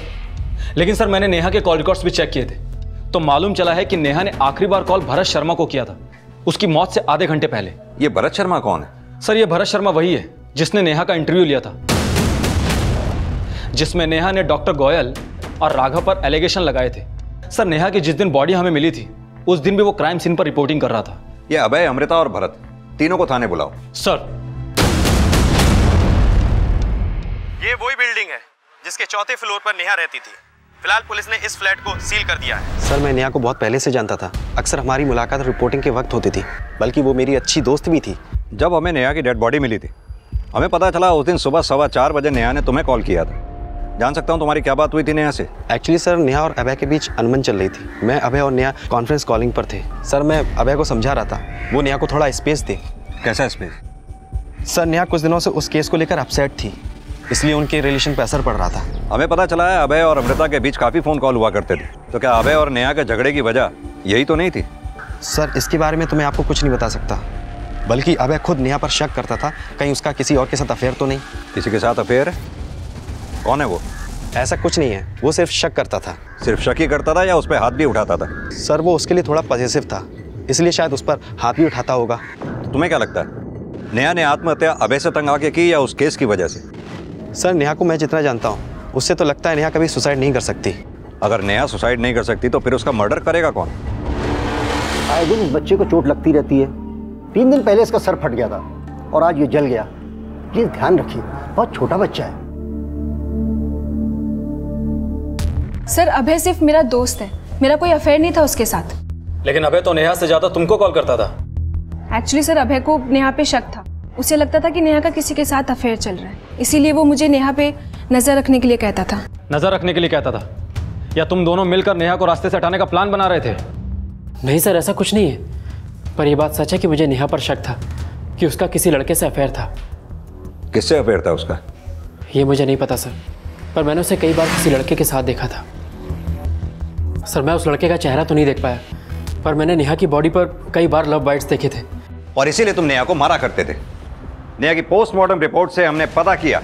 लेकिन सर मैंने नेहा के कॉल रिकॉर्ड्स भी चेक किए थे तो मालूम चला है कि नेहा ने आखिरी बार कॉल भरत शर्मा को किया था उसकी मौत से आधे घंटे पहले। ये भरत शर्मा कौन है? सर, ये भरत शर्मा वही है जिसने नेहा का इंटरव्यू लिया था, जिसमें नेहा ने डॉक्टर गोयल और राघव पर एलिगेशन लगाए थे। सर, नेहा की जिस दिन बॉडी हमें मिली थी उस दिन भी वो क्राइम सीन पर रिपोर्टिंग कर रहा था। ये अभय, अमृता और भरत तीनों को थाने बुलाओ। सर। ये वही बिल्डिंग है जिसके 4थे फ्लोर पर नेहा रहती थी। फिलहाल पुलिस ने इस फ्लैट को सील कर दिया है। सर, मैं नेहा को बहुत पहले से जानता था। अक्सर हमारी मुलाकात रिपोर्टिंग के वक्त होती थी, बल्कि वो मेरी अच्छी दोस्त भी थी। जब हमें नेहा की डेड बॉडी मिली थी हमें पता चला उस दिन सुबह 4:15 बजे नेहा ने तुम्हें कॉल किया था। जान सकता हूँ तुम्हारी क्या बात हुई थी नेहा से? एक्चुअली सर, नेहा और अभय के बीच अनबन चल रही थी। मैं, अभय और नेहा कॉन्फ्रेंस कॉलिंग पर थे। सर, मैं अभय को समझा रहा था वो नेहा को थोड़ा स्पेस दे। कैसा स्पेस? सर, नेहा कुछ दिनों से उस केस को लेकर अपसेट थी, इसलिए उनके रिलेशन पर असर पड़ रहा था। हमें पता चला है अभय और अमृता के बीच काफ़ी फ़ोन कॉल हुआ करते थे, तो क्या अभय और नेहा के झगड़े की वजह यही तो नहीं थी? सर, इसके बारे में तो मैं आपको कुछ नहीं बता सकता, बल्कि अभय खुद नेहा पर शक करता था कहीं उसका किसी और के साथ अफेयर तो नहीं। किसी के साथ अफेयर? कौन है वो? ऐसा कुछ नहीं है, वो सिर्फ शक करता था। सिर्फ शक ही करता था या उस पर हाथ भी उठाता था? सर, वो उसके लिए थोड़ा पॉजिटिव था, इसलिए शायद उस पर हाथ भी उठाता होगा। तुम्हें क्या लगता है, नेहा ने आत्महत्या अभय से तंग आके की या उस केस की वजह से? सर, नेहा को मैं जितना जानता हूँ उससे तो लगता है नेहा कभी सुसाइड नहीं कर सकती। अगर नेहा सुसाइड नहीं कर सकती तो फिर उसका मर्डर करेगा कौन? आए दिन इस बच्चे को चोट लगती रहती है। 3 दिन पहले इसका सर फट गया था और आज ये जल गया। प्लीज ध्यान रखिए, बहुत छोटा बच्चा है। सर, अभय सिर्फ मेरा दोस्त है, मेरा कोई अफेयर नहीं था उसके साथ। लेकिन अभय तो नेहा से ज्यादा तुमको कॉल करता था। एक्चुअली सर, अभय को नेहा पे शक था। उसे लगता था कि नेहा का किसी के साथ अफेयर चल रहा है, इसीलिए वो मुझे नेहा पे नजर रखने के लिए कहता था। नजर रखने के लिए कहता था या तुम दोनों मिलकर नेहा को रास्ते से हटाने का प्लान बना रहे थे? नहीं सर, ऐसा कुछ नहीं है, पर यह बात सच है कि मुझे नेहा पर शक था कि उसका किसी लड़के से अफेयर था। किससे अफेयर था उसका? ये मुझे नहीं पता सर, पर मैंने उसे कई बार किसी लड़के के साथ देखा था। सर, मैं उस लड़के का चेहरा तो नहीं देख पाया, पर मैंने नेहा की बॉडी पर कई बार लव बाइट्स देखे थे। और इसीलिए तुम नेहा को मारा करते थे। नेहा की पोस्टमार्टम रिपोर्ट से हमने पता किया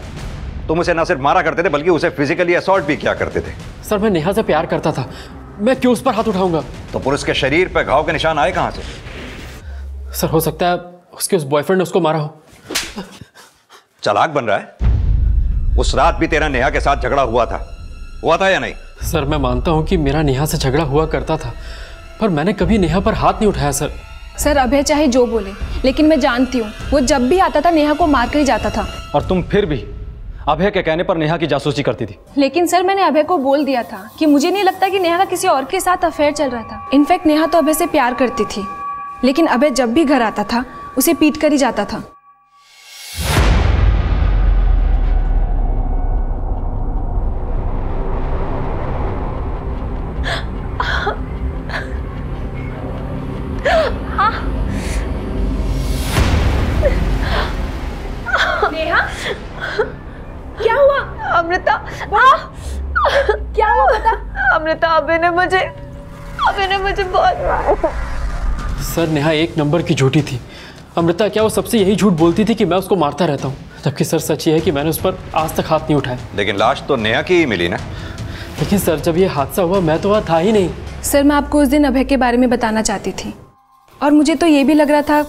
तुम उसे न सिर्फ मारा करते थे बल्कि उसे फिजिकली असॉल्ट भी किया करते थे। सर, मैं नेहा से प्यार करता था, मैं क्यों उस पर हाथ उठाऊंगा? तो पुरुष के शरीर पर घाव के निशान आए कहां से? सर, हो सकता है उसके उस बॉयफ्रेंड ने उसको मारा हो। चालाक बन रहा है। उस रात भी तेरा नेहा के साथ झगड़ा हुआ था या नहीं? सर, मैं मानता हूं कि मेरा नेहा से झगड़ा हुआ करता था, पर मैंने कभी नेहा पर हाथ नहीं उठाया सर। सर अभय चाहे जो बोले, लेकिन मैं जानती हूँ वो जब भी आता था नेहा को मार कर ही जाता था। और तुम फिर भी अभय के कहने पर नेहा की जासूसी करती थी। लेकिन सर मैंने अभय को बोल दिया था कि मुझे नहीं लगता कि नेहा का किसी और के साथ अफेयर चल रहा था। इनफैक्ट नेहा तो अभय से प्यार करती थी, लेकिन अभय जब भी घर आता था उसे पीट कर ही जाता था। नेहा, क्या हुआ? अमृता, क्या हुआ बता? अमृता, अभय ने मुझे बहुत मारा। सर नेहा एक नंबर की झूठी थी। अमृता क्या वो सबसे यही झूठ बोलती थी कि मैं उसको मारता रहता हूँ, जबकि सर सच ये है कि मैंने उस पर आज तक हाथ नहीं उठाया। लेकिन लाश तो नेहा की ही मिली ना। लेकिन सर जब ये हादसा हुआ मैं तो वहाँ था ही नहीं। सर मैं आपको उस दिन अभय के बारे में बताना चाहती थी, और मुझे तो ये भी लग रहा था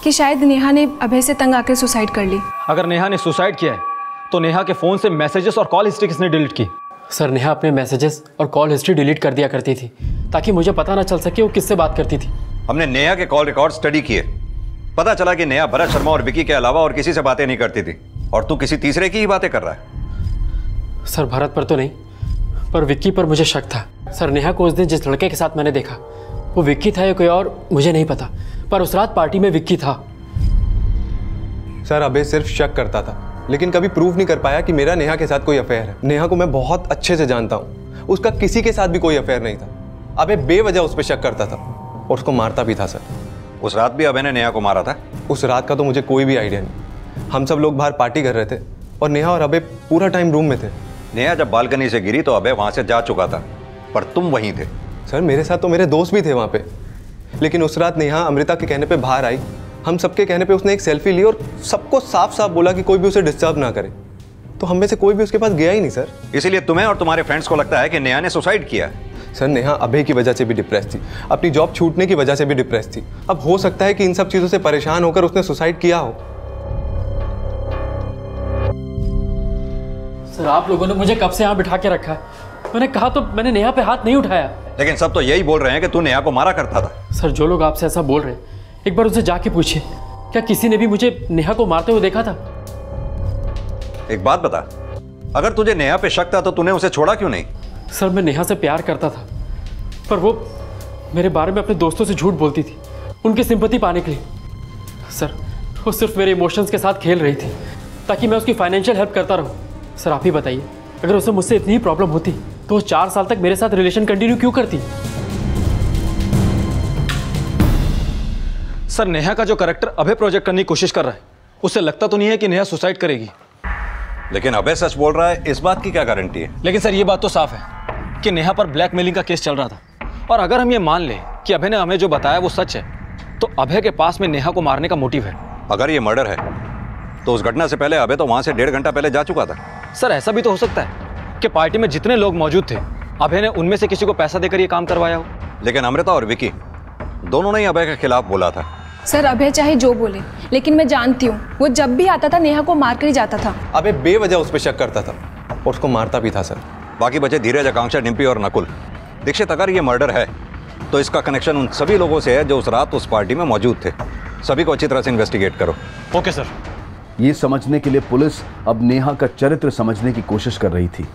कि शायद नेहा ने अभय से तंग आकर सुसाइड कर ली। अगर नेहा ने सुसाइड किया है तो नेहा के फोन से मैसेजेस और कॉल हिस्ट्री किसने डिलीट की? सर नेहा अपने मैसेजेस और कॉल हिस्ट्री डिलीट कर दिया करती थी ताकि मुझे पता ना चल सके वो किससे बात करती थी। हमने नेहा के कॉल रिकॉर्ड स्टडी किए, पता चला कि नेहा भरत शर्मा और विकी के अलावा और किसी से बातें नहीं करती थी, और तू किसी तीसरे की ही बातें कर रहा है। सर भरत पर तो नहीं, पर विक्की पर मुझे शक था। सर नेहा को उस दिन जिस लड़के के साथ मैंने देखा वो विक्की था या कोई और मुझे नहीं पता, पर उस रात पार्टी में विक्की था। सर अभय सिर्फ शक करता था, लेकिन कभी प्रूव नहीं कर पाया कि मेरा नेहा के साथ कोई अफेयर है। नेहा को मैं बहुत अच्छे से जानता हूँ, उसका किसी के साथ भी कोई अफेयर नहीं था। अभय बेवजह उस पर शक करता था और उसको मारता भी था। सर उस रात भी अभय ने नेहा को मारा था? उस रात का तो मुझे कोई भी आइडिया नहीं। हम सब लोग बाहर पार्टी कर रहे थे और नेहा और अभय पूरा टाइम रूम में थे। नेहा जब बालकनी से गिरी तो अभय वहां से जा चुका था, पर तुम वहीं थे। सर मेरे साथ तो मेरे दोस्त भी थे वहाँ पे, लेकिन उस रात नेहा अमृता के कहने पे बाहर आई। हम सबके कहने पे उसने एक सेल्फी ली और सबको साफ साफ बोला कि कोई भी उसे डिस्टर्ब ना करे, तो हम में से कोई भी उसके पास गया ही नहीं। सर इसीलिए तुम्हें और तुम्हारे फ्रेंड्स को लगता है कि नेहा ने सुसाइड किया? सर नेहा अभय की वजह से भी डिप्रेस थी, अपनी जॉब छूटने की वजह से भी डिप्रेस थी। अब हो सकता है कि इन सब चीज़ों से परेशान होकर उसने सुसाइड किया हो। सर आप लोगों ने मुझे कब से यहाँ बिठा के रखा है? मैंने कहा तो मैंने नेहा पे हाथ नहीं उठाया। लेकिन सब तो यही बोल रहे हैं कि तू नेहा को मारा करता था। सर जो लोग आपसे ऐसा बोल रहे हैं एक बार उनसे जाके पूछिए, क्या किसी ने भी मुझे नेहा को मारते हुए देखा था? एक बात बता, अगर तुझे नेहा पे शक था तो तूने उसे छोड़ा क्यों नहीं? सर मैं नेहा से प्यार करता था, पर वो मेरे बारे में अपने दोस्तों से झूठ बोलती थी उनकी सिंपैथी पाने के लिए। सर वो सिर्फ मेरे इमोशंस के साथ खेल रही थी ताकि मैं उसकी फाइनेंशियल हेल्प करता रहूं। सर आप ही बताइए, अगर उसे मुझसे इतनी ही प्रॉब्लम होती तो वो 4 साल तक मेरे साथ रिलेशन कंटिन्यू क्यों करती? सर नेहा का जो कैरेक्टर अभय प्रोजेक्ट करने की कोशिश कर रहा है, उसे लगता तो नहीं है कि नेहा सुसाइड करेगी। लेकिन अभय सच बोल रहा है, इस बात की क्या गारंटी है? लेकिन सर ये बात तो साफ है कि नेहा पर ब्लैकमेलिंग का केस चल रहा था, और अगर हम ये मान लें कि अभय ने हमें जो बताया वो सच है, तो अभय के पास में नेहा को मारने का मोटिव है। अगर ये मर्डर है तो उस घटना से पहले अभय तो वहां से 1.5 घंटा पहले जा चुका था। सर ऐसा भी तो हो सकता है कि पार्टी में जितने लोग मौजूद थे अभय ने उनमें से किसी को पैसा देकर ये काम करवाया हो। लेकिन अमृता और विकी दोनों ने अभय के खिलाफ बोला था। सर अभय चाहे जो बोले, लेकिन मैं जानती हूँ वो जब भी आता था नेहा को मार कर ही जाता था। अभय बेवजह उस पर शक करता था और उसको मारता भी था। सर बाकी बचे धीरज, आकांक्षा, डिम्पी और नकुल। दीक्षित, अगर ये मर्डर है तो इसका कनेक्शन उन सभी लोगों से है जो उस रात उस पार्टी में मौजूद थे। सभी को अच्छी तरह से इन्वेस्टिगेट करो। Okay sir. ये समझने के लिए पुलिस अब नेहा का चरित्र समझने की कोशिश कर रही थी।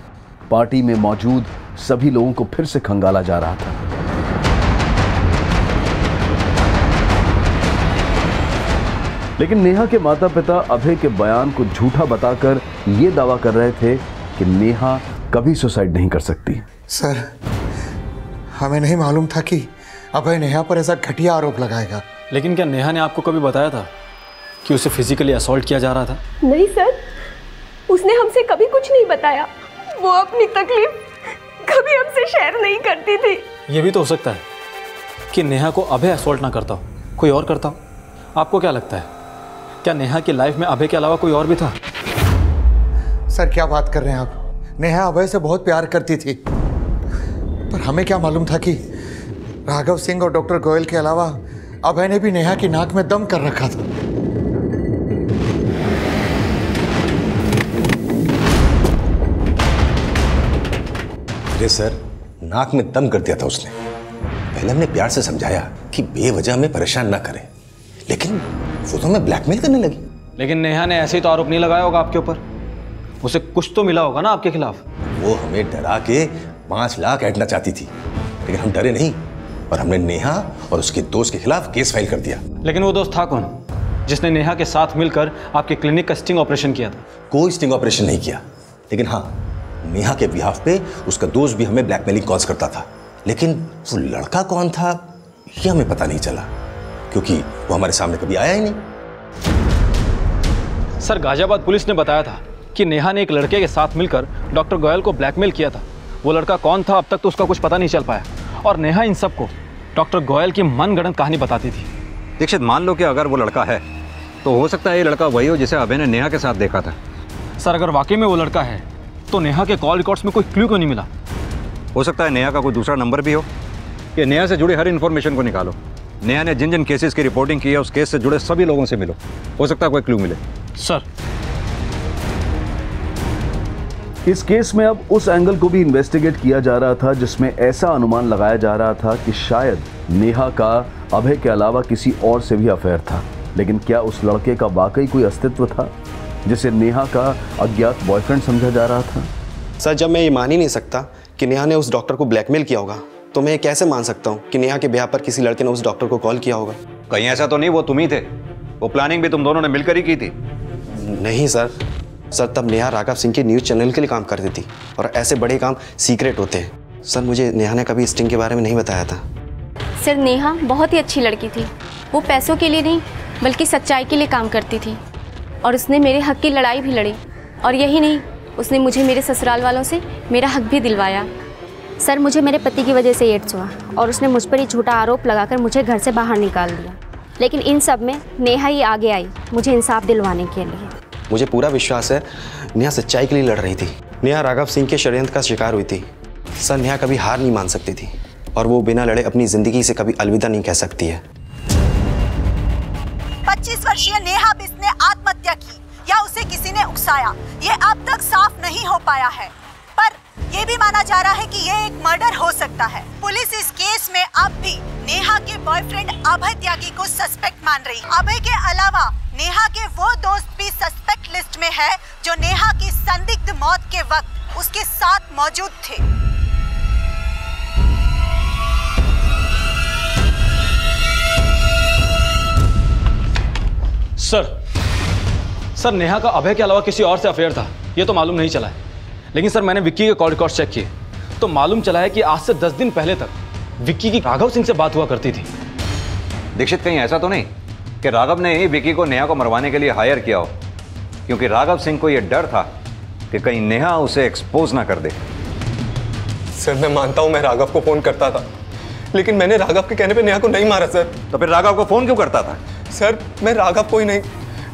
पार्टी में मौजूद सभी लोगों को फिर से खंगाला जा रहा था। लेकिन नेहा के माता पिता अभय के बयान को झूठा बताकर यह दावा कर रहे थे कि नेहा कभी सुसाइड नहीं कर सकती। सर हमें नहीं मालूम था कि अभय नेहा पर ऐसा घटिया आरोप लगाएगा। लेकिन क्या नेहा ने आपको कभी बताया था कि उसे फिजिकली असॉल्ट किया जा रहा था? नहीं सर, उसने हमसे कभी कुछ नहीं बताया। वो अपनी तकलीफ कभी हमसे शेयर नहीं करती थी। ये भी तो हो सकता है कि नेहा को अभय असॉल्ट ना करता हो, कोई और करता हो। आपको क्या लगता है, क्या नेहा की लाइफ में अभय के अलावा कोई और भी था? सर क्या बात कर रहे हैं आप? नेहा अभय से बहुत प्यार करती थी, पर हमें क्या मालूम था कि राघव सिंह और डॉक्टर गोयल के अलावा अभय ने भी नेहा की नाक में दम कर रखा था। अरे सर, नाक में दम कर दिया था उसने। पहले हमने प्यार से समझाया कि बेवजह हमें परेशान ना करें, लेकिन वो तो हमें ब्लैकमेल करने लगी। लेकिन नेहा ने ऐसे ही तो आरोप नहीं लगाया होगा आपके ऊपर, उसे कुछ तो मिला होगा ना आपके खिलाफ। वो हमें डरा के 5 लाख ऐंठना चाहती थी, लेकिन हम डरे नहीं और हमने नेहा और उसके दोस्त के खिलाफ केस फाइल कर दिया। लेकिन वो दोस्त था कौन जिसने नेहा के साथ मिलकर आपके क्लिनिक का स्टिंग ऑपरेशन किया था? कोई स्टिंग ऑपरेशन नहीं किया, लेकिन हाँ, नेहा के बिहाफ पे उसका दोस्त भी हमें ब्लैकमेलिंग कॉल्स करता था। लेकिन वो लड़का कौन था ये हमें पता नहीं चला, क्योंकि वो हमारे सामने कभी आया ही नहीं। सर, गाजियाबाद पुलिस ने बताया था कि नेहा ने एक लड़के के साथ मिलकर डॉक्टर गोयल को ब्लैकमेल किया था। वो लड़का कौन था अब तक तो उसका कुछ पता नहीं चल पाया, और नेहा इन सबको डॉक्टर गोयल की मनगढ़ंत कहानी बताती थी। दीक्षित, मान लो कि अगर वो लड़का है तो हो सकता है ये लड़का वही हो जिसे अभय ने नेहा के साथ देखा था। सर, अगर वाकई में वो लड़का है तो नेहा के कॉल रिकॉर्ड्स में कोई क्लू क्यों नहीं मिला? हो सकता है नेहा का कोई दूसरा नंबर भी हो। कि नेहा से जुड़ी हर इन्फॉर्मेशन को निकालो। नेहा ने जिन जिन केसेस की रिपोर्टिंग की है उस केस से जुड़े सभी लोगों से मिलो, हो सकता है कोई क्लू मिले। सर, इस केस में अब उस एंगल को भी इन्वेस्टिगेट किया जा रहा था जिसमें ऐसा अनुमान लगाया जा रहा था कि शायद नेहा का अभय के अलावा किसी और से भी अफेयर था। लेकिन क्या उस लड़के का वाकई कोई अस्तित्व था जिसे नेहा का अज्ञात बॉयफ्रेंड समझा जा रहा था? सर, जब मैं ये मान ही नहीं सकता कि नेहा ने उस डॉक्टर को ब्लैकमेल किया होगा, तो मैं ये कैसे मान सकता हूँ कि नेहा के ब्याह पर किसी लड़के ने उस डॉक्टर को कॉल किया होगा? कहीं ऐसा तो नहीं वो तुम ही थे? वो प्लानिंग भी तुम दोनों ने मिलकर ही की थी। नहीं सर, तब नेहा राघव सिंह के न्यूज़ चैनल के लिए काम करती थी और ऐसे बड़े काम सीक्रेट होते हैं। सर, मुझे नेहा ने कभी स्टिंग के बारे में नहीं बताया था। सर, नेहा बहुत ही अच्छी लड़की थी। वो पैसों के लिए नहीं बल्कि सच्चाई के लिए काम करती थी, और उसने मेरे हक की लड़ाई भी लड़ी। और यही नहीं, उसने मुझे मेरे ससुराल वालों से मेरा हक भी दिलवाया। सर, मुझे मेरे पति की वजह से एड्स हुआ और उसने मुझ पर ही झूठा आरोप लगाकर मुझे घर से बाहर निकाल दिया। लेकिन इन सब में नेहा ही आगे आई मुझे इंसाफ दिलवाने के लिए। मुझे पूरा विश्वास है नेहा सच्चाई के लिए लड़ रही थी। नेहा राघव सिंह के षड्यंत्र का शिकार हुई थी। सर, नेहा कभी हार नहीं मान सकती थी और वो बिना लड़े अपनी जिंदगी से कभी अलविदा नहीं कह सकती है। 25 वर्षीय नेहा बिष्ट ने आत्महत्या की या उसे किसी ने उकसाया, ये अब तक साफ नहीं हो पाया है, पर ये भी माना जा रहा है कि ये एक मर्डर हो सकता है। पुलिस इस केस में अब भी नेहा के बॉयफ्रेंड अभय त्यागी को सस्पेक्ट मान रही। अभय के अलावा नेहा के वो दोस्त भी सस्पेक्ट लिस्ट में है जो नेहा की संदिग्ध मौत के वक्त उसके साथ मौजूद थे। सर, नेहा का अभय के अलावा किसी और से अफेयर था ये तो मालूम नहीं चला है। लेकिन सर, मैंने विक्की के कॉल रिकॉर्ड चेक किए तो मालूम चला है कि आज से 10 दिन पहले तक विक्की की राघव सिंह से बात हुआ करती थी। दीक्षित, कहीं ऐसा तो नहीं कि राघव ने ही विक्की को नेहा को मरवाने के लिए हायर किया हो? क्योंकि राघव सिंह को यह डर था कि कहीं नेहा उसे एक्सपोज ना कर दे। सर, मैं मानता हूं मैं राघव को फोन करता था, लेकिन मैंने राघव के कहने पे नेहा को नहीं मारा सर। तो फिर राघव को फोन क्यों करता था? सर, मैं राघव को ही नहीं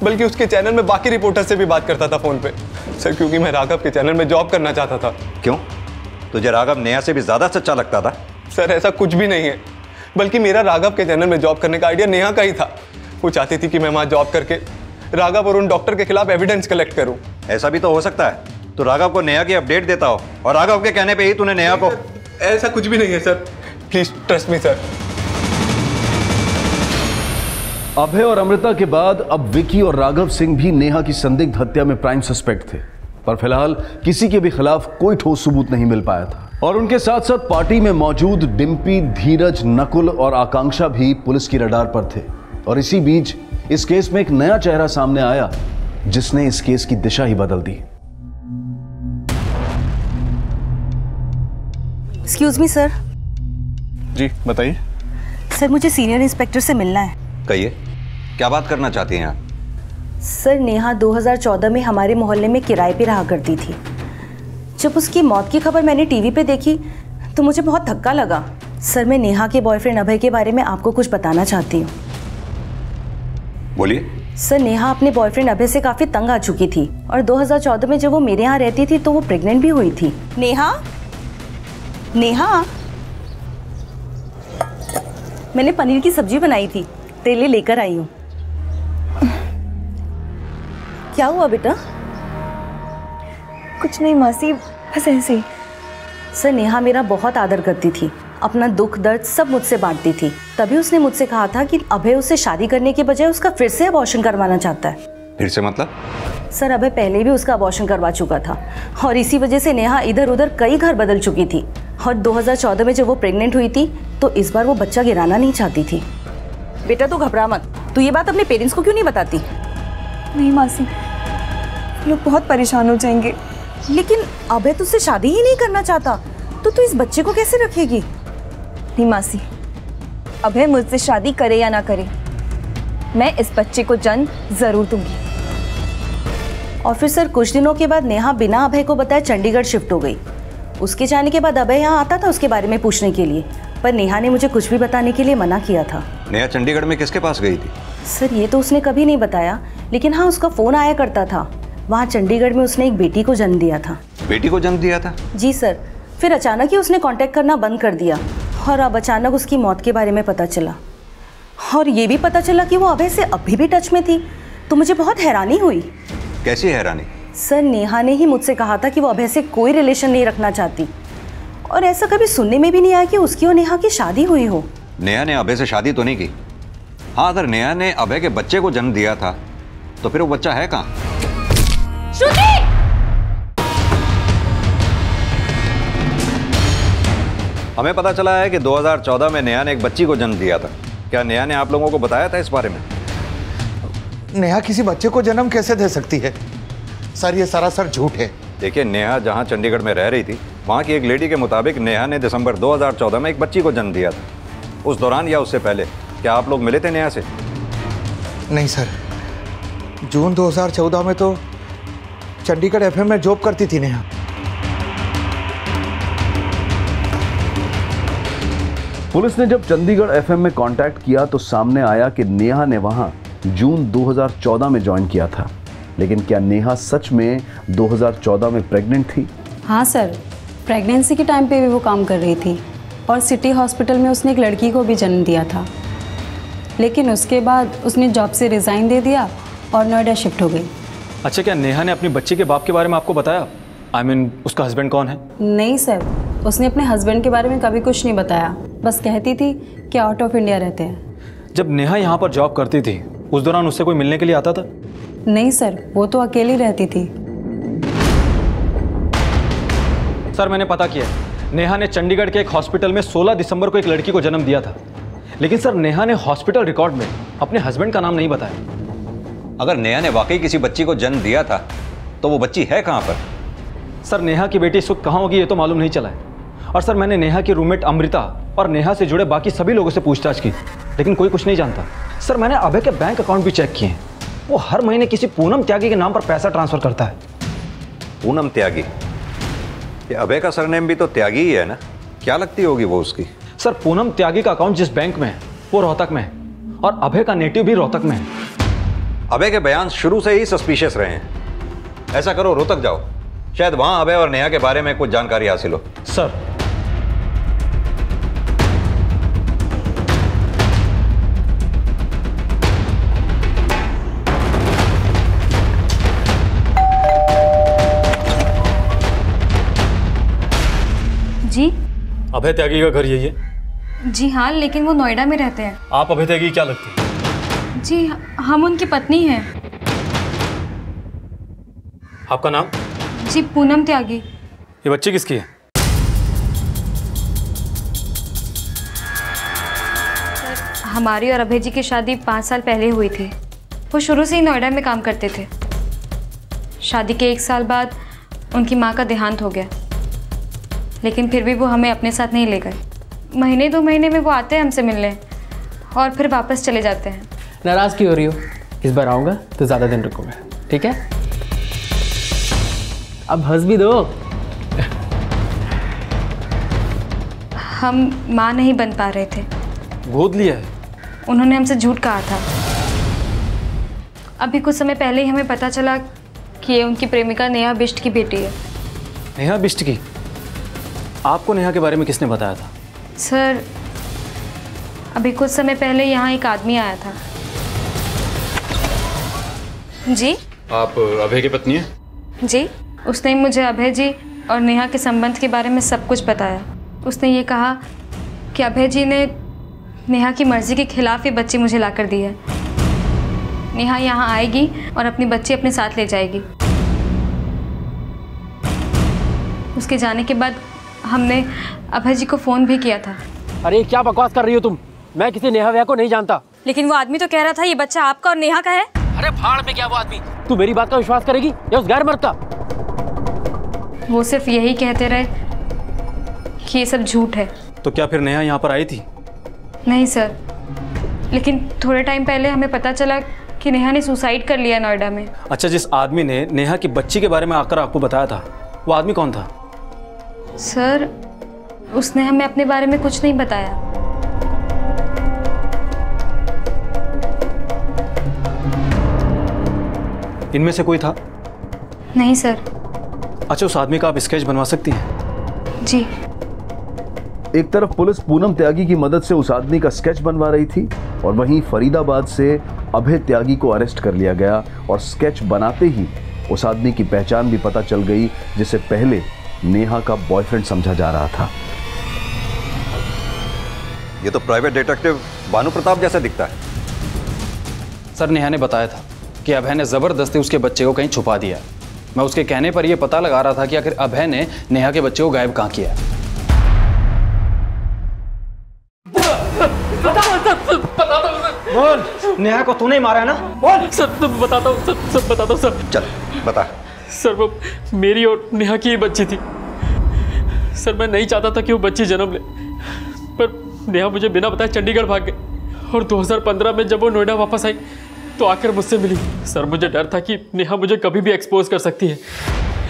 बल्कि उसके चैनल में बाकी रिपोर्टर से भी बात करता था फोन पे सर, क्योंकि मैं राघव के चैनल में जॉब करना चाहता था। क्यों? तुझे राघव नेहा से भी ज्यादा सच्चा लगता था? सर, ऐसा कुछ भी नहीं है, बल्कि मेरा राघव के चैनल में जॉब करने का आइडिया नेहा का ही था। वो चाहती थी कि मैं वहां जॉब करके राघव और उन डॉक्टर के खिलाफ एविडेंस कलेक्ट करूं। ऐसा भी तो हो सकता है तो राघव को नेहा की अपडेट देता हो और राघव के कहने पे ही तूने नेहा को। ऐसा कुछ भी नहीं है sir, please trust me sir. Abhay और अमृता के बाद अब विकी और राघव सिंह भी नेहा की संदिग्ध हत्या में प्राइम सस्पेक्ट थे, पर फिलहाल किसी के भी खिलाफ कोई ठोस सबूत नहीं मिल पाया था। और उनके साथ साथ पार्टी में मौजूद डिम्पी, धीरज, नकुल और आकांक्षा भी पुलिस की रडार पर थे। और इसी बीच इस केस में एक नया चेहरा सामने आया जिसने इस केस की दिशा ही बदल दी। Excuse me sir. जी बताइए। सर, मुझे सीनियर इंस्पेक्टर से मिलना है। कहिए, क्या बात करना चाहती हैं आप? सर, नेहा 2014 में हमारे मोहल्ले में किराए पे रहा करती थी। जब उसकी मौत की खबर मैंने टीवी पे देखी तो मुझे बहुत धक्का लगा। सर, मैं नेहा के बॉयफ्रेंड अभय के बारे में आपको कुछ बताना चाहती हूँ। बोलिए। सर, नेहा अपने बॉयफ्रेंड अभय से काफी तंग आ चुकी थी और 2014 में जब वो मेरे यहाँ रहती थी तो वो प्रेग्नेंट भी हुई थी। नेहा, नेहा, मैंने पनीर की सब्जी बनाई थी, तेरे लिए लेकर आई हूँ। क्या हुआ बेटा? कुछ नहीं मासी, बस ऐसे ही। सर, नेहा मेरा बहुत आदर करती थी अपना दुख दर्द सब मुझसे बांटती थी। तभी उसने मुझसे कहा था कि अभय उससे शादी करने के बजाय उसका फिर से अबॉर्शन करवाना चाहता है। फिर से मतलब? सर, अभय पहले भी उसका अबॉर्शन करवा चुका था और इसी वजह से नेहा इधर उधर कई घर बदल चुकी थी। और 2014 में जब वो प्रेग्नेंट हुई थी तो इस बार वो बच्चा गिराना नहीं चाहती थी। बेटा तू घबरा मत, तू ये बात अपने पेरेंट्स को क्यों नहीं बताती? नहीं मासी, लोग बहुत परेशान हो जाएंगे। लेकिन अभय तुझसे शादी ही नहीं करना चाहता तो तू इस बच्चे को कैसे रखेगी? नहीं मासी, अभय मुझसे शादी करे या ना करे, मैं इस बच्चे को जन्म जरूर दूंगी। और फिर सर कुछ दिनों के बाद नेहा बिना अभय को बताए चंडीगढ़ शिफ्ट हो गई। उसके जाने के बाद अभय यहाँ आता था उसके बारे में पूछने के लिए, पर नेहा ने मुझे कुछ भी बताने के लिए मना किया था। नेहा चंडीगढ़ में किसके पास गई थी? सर ये तो उसने कभी नहीं बताया, लेकिन हाँ उसका फ़ोन आया करता था। वहाँ चंडीगढ़ में उसने एक बेटी को जन्म दिया था। बेटी को जन्म दिया था? जी सर। फिर अचानक ही उसने कांटेक्ट करना बंद कर दिया और अब अचानक उसकी मौत के बारे में पता चला। और ये भी पता चला कि वो अभय से अभी भी टच में थी, तो मुझे बहुत हैरानी हुई। कैसी हैरानी? सर नेहा ने ही मुझसे कहा था कि वो अभय से कोई रिलेशन नहीं रखना चाहती, और ऐसा कभी सुनने में भी नहीं आया कि उसकी और नेहा की शादी हुई हो। नेहा ने अभय से शादी तो नहीं की? हाँ, अगर नेहा ने अभय के बच्चे को जन्म दिया था तो फिर वो बच्चा है कहाँ? श्रुति! हमें पता चला है कि 2014 में नेहा ने एक बच्ची को जन्म दिया था। क्या नेहा ने आप लोगों को बताया था इस बारे में? नेहा किसी बच्चे को जन्म कैसे दे सकती है? सर ये सरासर झूठ है। देखिए, नेहा जहाँ चंडीगढ़ में रह रही थी वहाँ की एक लेडी के मुताबिक नेहा ने दिसंबर 2014 में एक बच्ची को जन्म दिया था। उस दौरान या उससे पहले क्या आप लोग मिले थे नेहा से? नहीं सर, जून 2014 में तो चंडीगढ़ एफएम में जॉब करती थी नेहा। पुलिस ने जब चंडीगढ़ एफएम में कांटेक्ट किया तो सामने आया कि नेहा ने वहां जून 2014 में ज्वाइन किया था। लेकिन क्या नेहा सच में 2014 में प्रेग्नेंट थी? हाँ सर, प्रेगनेंसी के टाइम पे भी वो काम कर रही थी और सिटी हॉस्पिटल में उसने एक लड़की को भी जन्म दिया था। लेकिन उसके बाद उसने जॉब से रिज़ाइन दे दिया और नोएडा शिफ्ट हो गई। अच्छा, क्या नेहा ने अपने बच्चे के बाप के बारे में आपको बताया? I mean, उसका हस्बैंड कौन है? नहीं सर, उसने अपने हस्बैंड के बारे में कभी कुछ नहीं बताया, बस कहती थी कि आउट ऑफ इंडिया रहते हैं। जब नेहा यहाँ पर जॉब करती थी उस दौरान उससे कोई मिलने के लिए आता था? नहीं सर, वो तो अकेली रहती थी। सर मैंने पता किया, नेहा ने चंडीगढ़ के एक हॉस्पिटल में 16 दिसंबर को एक लड़की को जन्म दिया था। लेकिन सर नेहा ने हॉस्पिटल रिकॉर्ड में अपने हस्बैंड का नाम नहीं बताया। अगर नेहा ने वाकई किसी बच्ची को जन्म दिया था तो वो बच्ची है कहाँ पर? सर नेहा की बेटी इस वक्त कहाँ होगी ये तो मालूम नहीं चला है। और सर मैंने नेहा की रूममेट अमृता और नेहा से जुड़े बाकी सभी लोगों से पूछताछ की, लेकिन कोई कुछ नहीं जानता। सर मैंने अभय के बैंक अकाउंट भी चेक किए, वो हर महीने किसी पूनम त्यागी के नाम पर पैसा ट्रांसफर करता है। पूनम त्यागी? ये अभय का सरनेम भी तो त्यागी ही है ना? क्या लगती होगी वो उसकी? सर पूनम त्यागी का अकाउंट जिस बैंक में है वो रोहतक में है और अभय का नेटिव भी रोहतक में है। अभय के बयान शुरू से ही सस्पिशियस रहे हैं। ऐसा करो, रोहतक जाओ, शायद वहां अभय और नेहा के बारे में कुछ जानकारी हासिल हो। सर जी? अभय त्यागी का घर यही है? जी हाँ, लेकिन वो नोएडा में रहते हैं। आप अभय त्यागी क्या लगती है? जी हम उनकी पत्नी हैं। आपका नाम? जी पूनम त्यागी। ये बच्ची किसकी है? हमारी और अभय जी की शादी 5 साल पहले हुई थी। वो शुरू से ही नोएडा में काम करते थे। शादी के 1 साल बाद उनकी माँ का देहांत हो गया, लेकिन फिर भी वो हमें अपने साथ नहीं ले गए। महीने 2 महीने में वो आते हैं हमसे मिलने और फिर वापस चले जाते हैं। नाराज़ क्यों हो रही हो? इस बार आऊँगा तो ज़्यादा दिन रुकूंगा, ठीक है? अब हंस भी दो। हम माँ नहीं बन पा रहे थे। गोद लिया है? उन्होंने हमसे झूठ कहा था। अभी कुछ समय पहले ही हमें पता चला कि ये उनकी प्रेमिका नेहा बिष्ट की बेटी है। नेहा बिष्ट की? आपको नेहा के बारे में किसने बताया था? सर अभी कुछ समय पहले यहाँ एक आदमी आया था। जी? आप अभय की पत्नी हैं? जी, उसने मुझे अभय जी और नेहा के संबंध के बारे में सब कुछ बताया। उसने ये कहा कि अभय जी ने नेहा की मर्जी के खिलाफ ये बच्ची मुझे लाकर दी है। नेहा यहाँ आएगी और अपनी बच्ची अपने साथ ले जाएगी। उसके जाने के बाद हमने अभय जी को फ़ोन भी किया था। अरे क्या बकवास कर रही हो तुम? मैं किसी नेहा व्या को नहीं जानता। लेकिन वो आदमी तो कह रहा था ये बच्चा आपका और नेहा का है। अरे भाड़ में क्या वो आदमी? तू मेरी बात का विश्वास करेगी या उस गैर मर्द का? वो सिर्फ यही कहते रहे कि ये सब झूठ है। तो क्या फिर नेहा यहाँ पर आई थी? नहीं सर, लेकिन थोड़े टाइम पहले हमें पता चला कि नेहा ने सुसाइड कर लिया नोएडा में। अच्छा, जिस आदमी ने नेहा की बच्ची के बारे में आकर आपको बताया था, वो आदमी कौन था? सर, उसने हमें अपने बारे में कुछ नहीं बताया। इनमें से कोई था? नहीं सर। अच्छा, उस आदमी का आप स्केच बनवा सकती हैं? जी। एक तरफ पुलिस पूनम त्यागी की मदद से उस आदमी का स्केच बनवा रही थी और वहीं फरीदाबाद से अभय त्यागी को अरेस्ट कर लिया गया और स्केच बनाते ही उस आदमी की पहचान भी पता चल गई जिसे पहले नेहा का बॉयफ्रेंड समझा जा रहा था। ये तो प्राइवेट डिटेक्टिव भानु प्रताप जैसा दिखता है। सर, नेहा ने बताया था कि अभय ने जबरदस्ती उसके बच्चे को कहीं छुपा दिया। मैं उसके कहने पर यह पता लगा रहा था कि आखिर अभय ने नेहा के बच्चे को गायब कहाँ किया। बोल, नेहा को तूने ही मारा है ना? बोल। सर, बताता हूँ सर, बताता हूँ सर। चल बता। सर, वो मेरी और नेहा की ही बच्ची थी। सर, मैं नहीं चाहता था कि वो बच्ची जन्म ले, पर नेहा मुझे बिना बताए चंडीगढ़ भाग गई और 2015 में जब वो नोएडा वापस आई तो आकर मुझसे मिली। सर, मुझे डर था कि नेहा मुझे कभी भी एक्सपोज कर सकती है,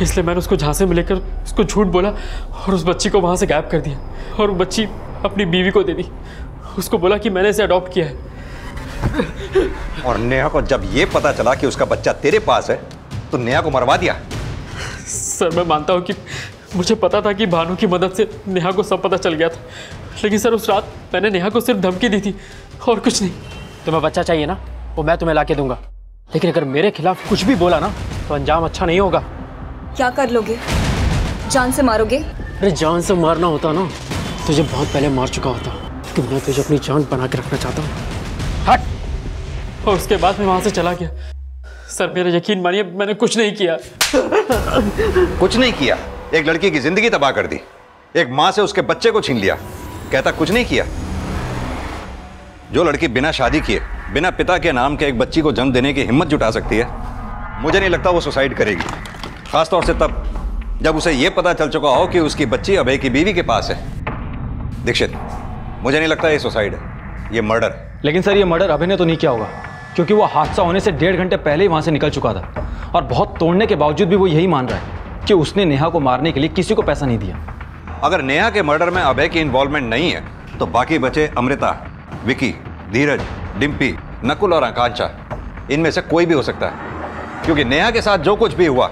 इसलिए मैंने उसको झांसे में लेकर उसको झूठ बोला और उस बच्ची को वहाँ से गायब कर दिया और बच्ची अपनी बीवी को दे दी। उसको बोला कि मैंने इसे अडॉप्ट किया है। और नेहा को जब ये पता चला कि उसका बच्चा तेरे पास है तो नेहा को मरवा दिया? सर, मैं मानता हूँ कि मुझे पता था कि भानु की मदद से नेहा को सब पता चल गया था, लेकिन सर उस रात मैंने नेहा को सिर्फ धमकी दी थी और कुछ नहीं। तुम्हें बच्चा चाहिए ना, वो मैं तुम्हें लाके दूंगा, लेकिन अगर मेरे खिलाफ कुछ भी बोला ना तो अंजाम अच्छा नहीं होगा। क्या कर लोगे? जान से मारोगे? अरे जान से मारना होता ना तुझे बहुत पहले मार चुका होता, कि मैं तुझे अपनी जान बना के रखना चाहता हूँ। हट। और उसके बाद मैं वहां से चला गया। सर, मेरा यकीन मानिए, मैंने कुछ नहीं किया। कुछ नहीं किया? एक लड़की की जिंदगी तबाह कर दी, एक माँ से उसके बच्चे को छीन लिया, कहता कुछ नहीं किया? जो लड़की बिना शादी किए, बिना पिता के नाम के एक बच्ची को जन्म देने की हिम्मत जुटा सकती है, मुझे नहीं लगता वो सुसाइड करेगी। खासतौर से तब जब उसे यह पता चल चुका हो कि उसकी बच्ची अभय की बीवी के पास है। दीक्षित, मुझे नहीं लगता ये सुसाइड है, ये मर्डर है। लेकिन सर, ये मर्डर अभय ने तो नहीं किया होगा, क्योंकि वो हादसा होने से 1.5 घंटे पहले ही वहां से निकल चुका था और बहुत तोड़ने के बावजूद भी वो यही मान रहा है कि उसने नेहा को मारने के लिए किसी को पैसा नहीं दिया। अगर नेहा के मर्डर में अभय की इन्वॉल्वमेंट नहीं है तो बाकी बचे अमृता, विकी, धीरज, डिम्पी, नकुल और आकांक्षा, इनमें से कोई भी हो सकता है, क्योंकि नेहा के साथ जो कुछ भी हुआ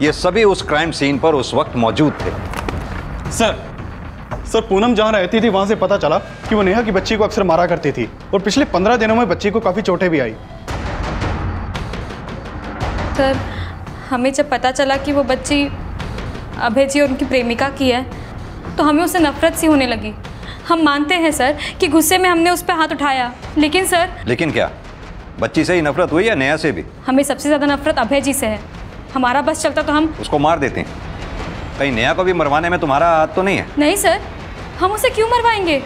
ये सभी उस क्राइम सीन पर उस वक्त मौजूद थे। सर, पूनम जहां रहती थी वहां से पता चला कि वो नेहा की बच्ची को अक्सर मारा करती थी और पिछले 15 दिनों में बच्ची को काफी चोटें भी आई। सर, हमें जब पता चला कि वो बच्ची अभय जी और उनकी प्रेमिका की है तो हमें उससे नफरत सी होने लगी। हम मानते हैं सर कि गुस्से में हमने उस पर हाथ उठाया, लेकिन सर। लेकिन क्या बच्ची से ही नफरत हुई या नेहा से भी? हमें सबसे ज्यादा नफरत अभय जी से है। हमारा बस चलता तो हम उसको मार देते हैं। कहीं नेहा को भी मरवाने में तुम्हारा हाथ तो नहीं है? नहीं सर, हम उसे क्यों मरवाएंगे?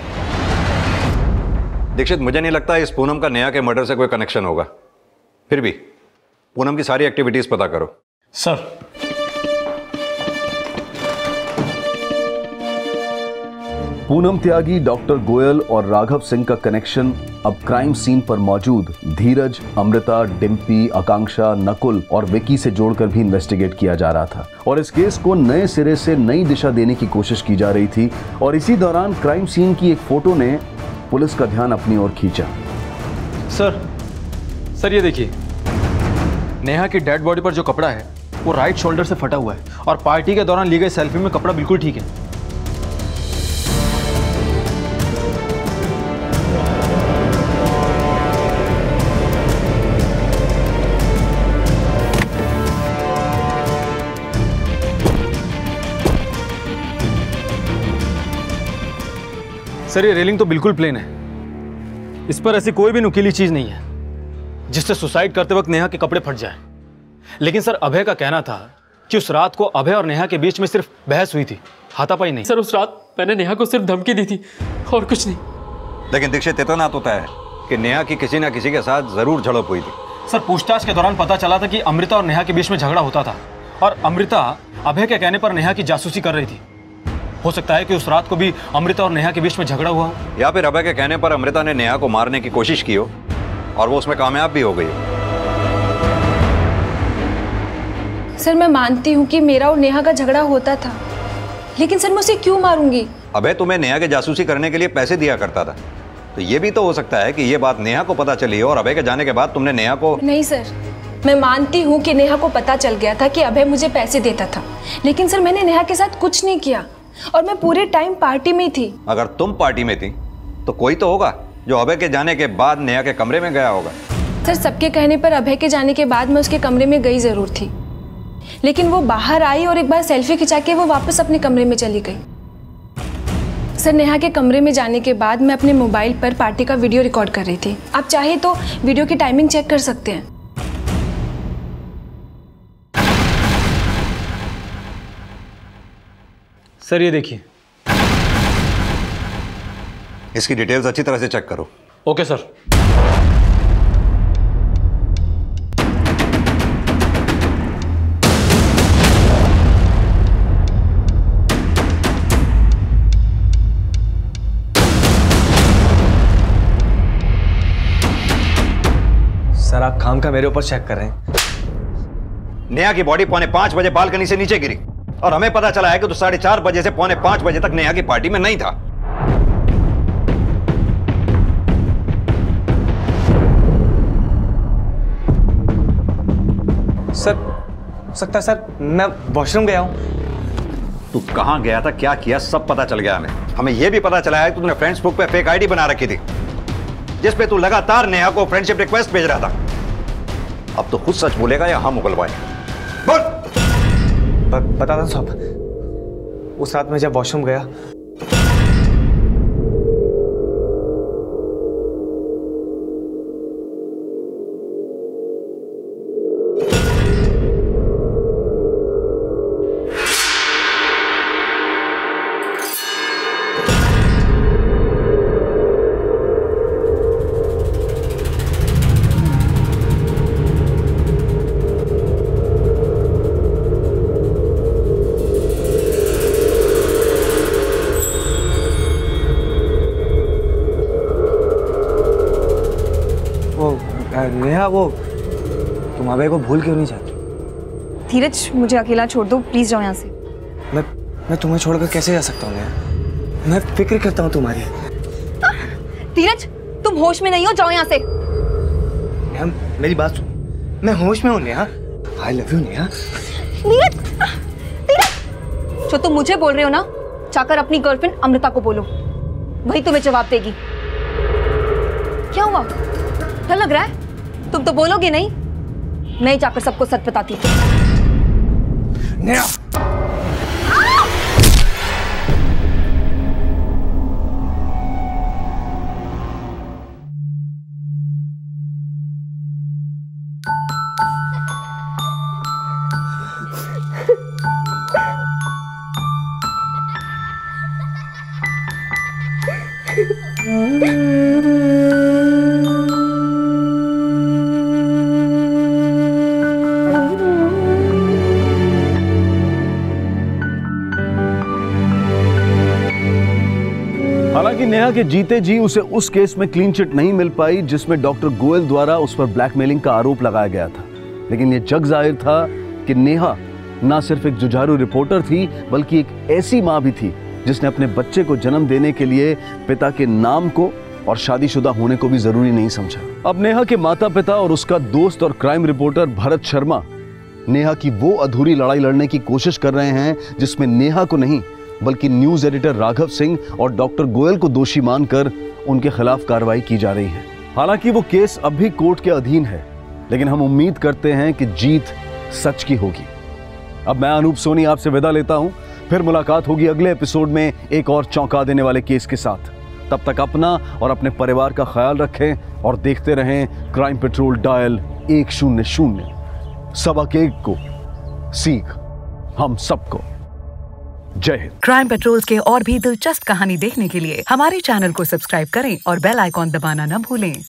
दीक्षित, मुझे नहीं लगता इस पूनम का नेहा के मर्डर से कोई कनेक्शन होगा। फिर भी पूनम की सारी एक्टिविटीज पता करो। सर, पूनम त्यागी, डॉक्टर गोयल और राघव सिंह का कनेक्शन अब क्राइम सीन पर मौजूद धीरज, अमृता, डिम्पी, आकांक्षा, नकुल और विकी से जोड़कर भी इन्वेस्टिगेट किया जा रहा था और इस केस को नए सिरे से नई दिशा देने की कोशिश की जा रही थी। और इसी दौरान क्राइम सीन की एक फोटो ने पुलिस का ध्यान अपनी ओर खींचा। सर, ये देखिए, नेहा की डेड बॉडी पर जो कपड़ा है वो राइट शोल्डर से फटा हुआ है और पार्टी के दौरान ली गई सेल्फी में कपड़ा बिल्कुल ठीक है। सर ये रेलिंग तो बिल्कुल प्लेन है, इस पर ऐसी कोई भी नुकीली चीज नहीं है जिससे सुसाइड करते वक्त नेहा के कपड़े फट जाए। लेकिन सर अभय का कहना था कि उस रात को अभय और नेहा के बीच में सिर्फ बहस हुई थी, हाथापाई नहीं। सर उस रात मैंने नेहा को सिर्फ धमकी दी थी और कुछ नहीं। लेकिन दीक्षित इतना तो तय है कि नेहा की किसी ना किसी के साथ जरूर झड़प हुई थी। सर पूछताछ के दौरान पता चला था कि अमृता और नेहा के बीच में झगड़ा होता था और अमृता अभय के कहने पर नेहा की जासूसी कर रही थी। हो सकता है कि उस रात को भी अमृता और नेहा के बीच में झगड़ा हुआ हो, या फिर अभय के कहने पर अमृता ने नेहा को मारने की कोशिश की हो और वो उसमें कामयाब भी हो गई हो। सर मैं मानती हूँ कि मेरा और नेहा का झगड़ा होता था, लेकिन सर मैं उसे क्यों मारूंगी? अभय तुम्हें नेहा के जासूसी करने के लिए पैसे दिया करता था, तो ये भी तो हो सकता है कि ये बात नेहा को पता चली हो और अभय के जाने के बाद तुमने नेहा को। नहीं सर, मैं मानती हूँ कि नेहा को पता चल गया था कि अभय मुझे पैसे देता था, लेकिन सर मैंने नेहा के साथ कुछ नहीं किया और मैं पूरे टाइम पार्टी में थी। अगर तुम पार्टी में थी तो कोई तो होगा जो अभय के जाने के बाद नेहा के कमरे में गया होगा। सर सबके कहने पर अभय के जाने के बाद मैं उसके कमरे में गई जरूर थी, लेकिन वो बाहर आई और एक बार सेल्फी खिंचा के वो वापस अपने कमरे में चली गई। सर नेहा के कमरे में जाने के बाद मैं अपने मोबाइल पर पार्टी का वीडियो रिकॉर्ड कर रही थी। आप चाहे तो वीडियो की टाइमिंग चेक कर सकते हैं। सर ये देखिए, इसकी डिटेल्स अच्छी तरह से चेक करो। Okay sir. सर आप खाम का मेरे ऊपर चेक कर रहे हैं। नेहा की बॉडी 4:45 बजे बालकनी से नीचे गिरी और हमें पता चला है कि तो 4:30 बजे से 4:45 बजे तक नेहा की पार्टी में नहीं था। सर सकता सर मैं वॉशरूम गया हूं। तू कहां गया था, क्या किया, सब पता चल गया हमें। हमें यह भी पता चला है कि तूने फ्रेंड्स पे फेक आईडी बना रखी थी जिस पे तू लगातार नेहा को फ्रेंडशिप रिक्वेस्ट भेज रहा था। अब तो खुद सच बोलेगा या हम मुगलवाए? बोल। बता दो साहब, उस रात में जब वॉशरूम गया नेहा, वो तुम अभय को भूल क्यों नहीं जाती? धीरज मुझे अकेला छोड़ दो प्लीज, जाओ यहाँ से। मैं तुम्हें छोड़कर कैसे जा सकता हूँ नेहा? मैं फिक्र करता हूँ तुम्हारी। धीरज तुम होश में नहीं हो, जाओ यहाँ से। नेहा मेरी बात सुन, मैं होश में हूँ Neha. I love you Neha. Dheeraj, Dheeraj जो तुम मुझे बोल रहे हो ना, जाकर अपनी गर्लफ्रेंड अमृता को बोलो, वही तुम्हें जवाब देगी। क्या हुआ, डर लग रहा है? तुम तो बोलोगे नहीं, मैं जाकर सबको सच बताती हूँ। हालांकि नेहा के जीते जी उसे उस केस में क्लीन चिट नहीं मिल पाई जिसमें डॉक्टर गोयल द्वारा उस पर ब्लैकमेलिंग का आरोप लगाया गया था, लेकिन यह जग जाहिर था कि नेहा ना सिर्फ एक जुझारू रिपोर्टर थी बल्कि एक ऐसी मां भी थी जिसने अपने बच्चे को जन्म देने के लिए पिता के नाम को और शादीशुदा होने को भी जरूरी नहीं समझा। अब नेहा के माता पिता और उसका दोस्त और क्राइम रिपोर्टर भरत शर्मा नेहा की वो अधूरी लड़ाई लड़ने की कोशिश कर रहे हैं जिसमें नेहा को नहीं बल्कि न्यूज एडिटर राघव सिंह और डॉक्टर गोयल को दोषी मानकर उनके खिलाफ कार्रवाई की जा रही है। हालांकि वो केस अब भी कोर्ट के अधीन है, लेकिन हम उम्मीद करते हैं कि जीत सच की होगी। अब मैं अनूप सोनी आपसे विदा लेता हूं, फिर मुलाकात होगी अगले एपिसोड में एक और चौंका देने वाले केस के साथ। तब तक अपना और अपने परिवार का ख्याल रखें और देखते रहें क्राइम पेट्रोल डायल 100। सबक एक को सीख हम सबको। जय हिंद। क्राइम पेट्रोल के और भी दिलचस्प कहानी देखने के लिए हमारे चैनल को सब्सक्राइब करें और बेल आइकॉन दबाना न भूलें।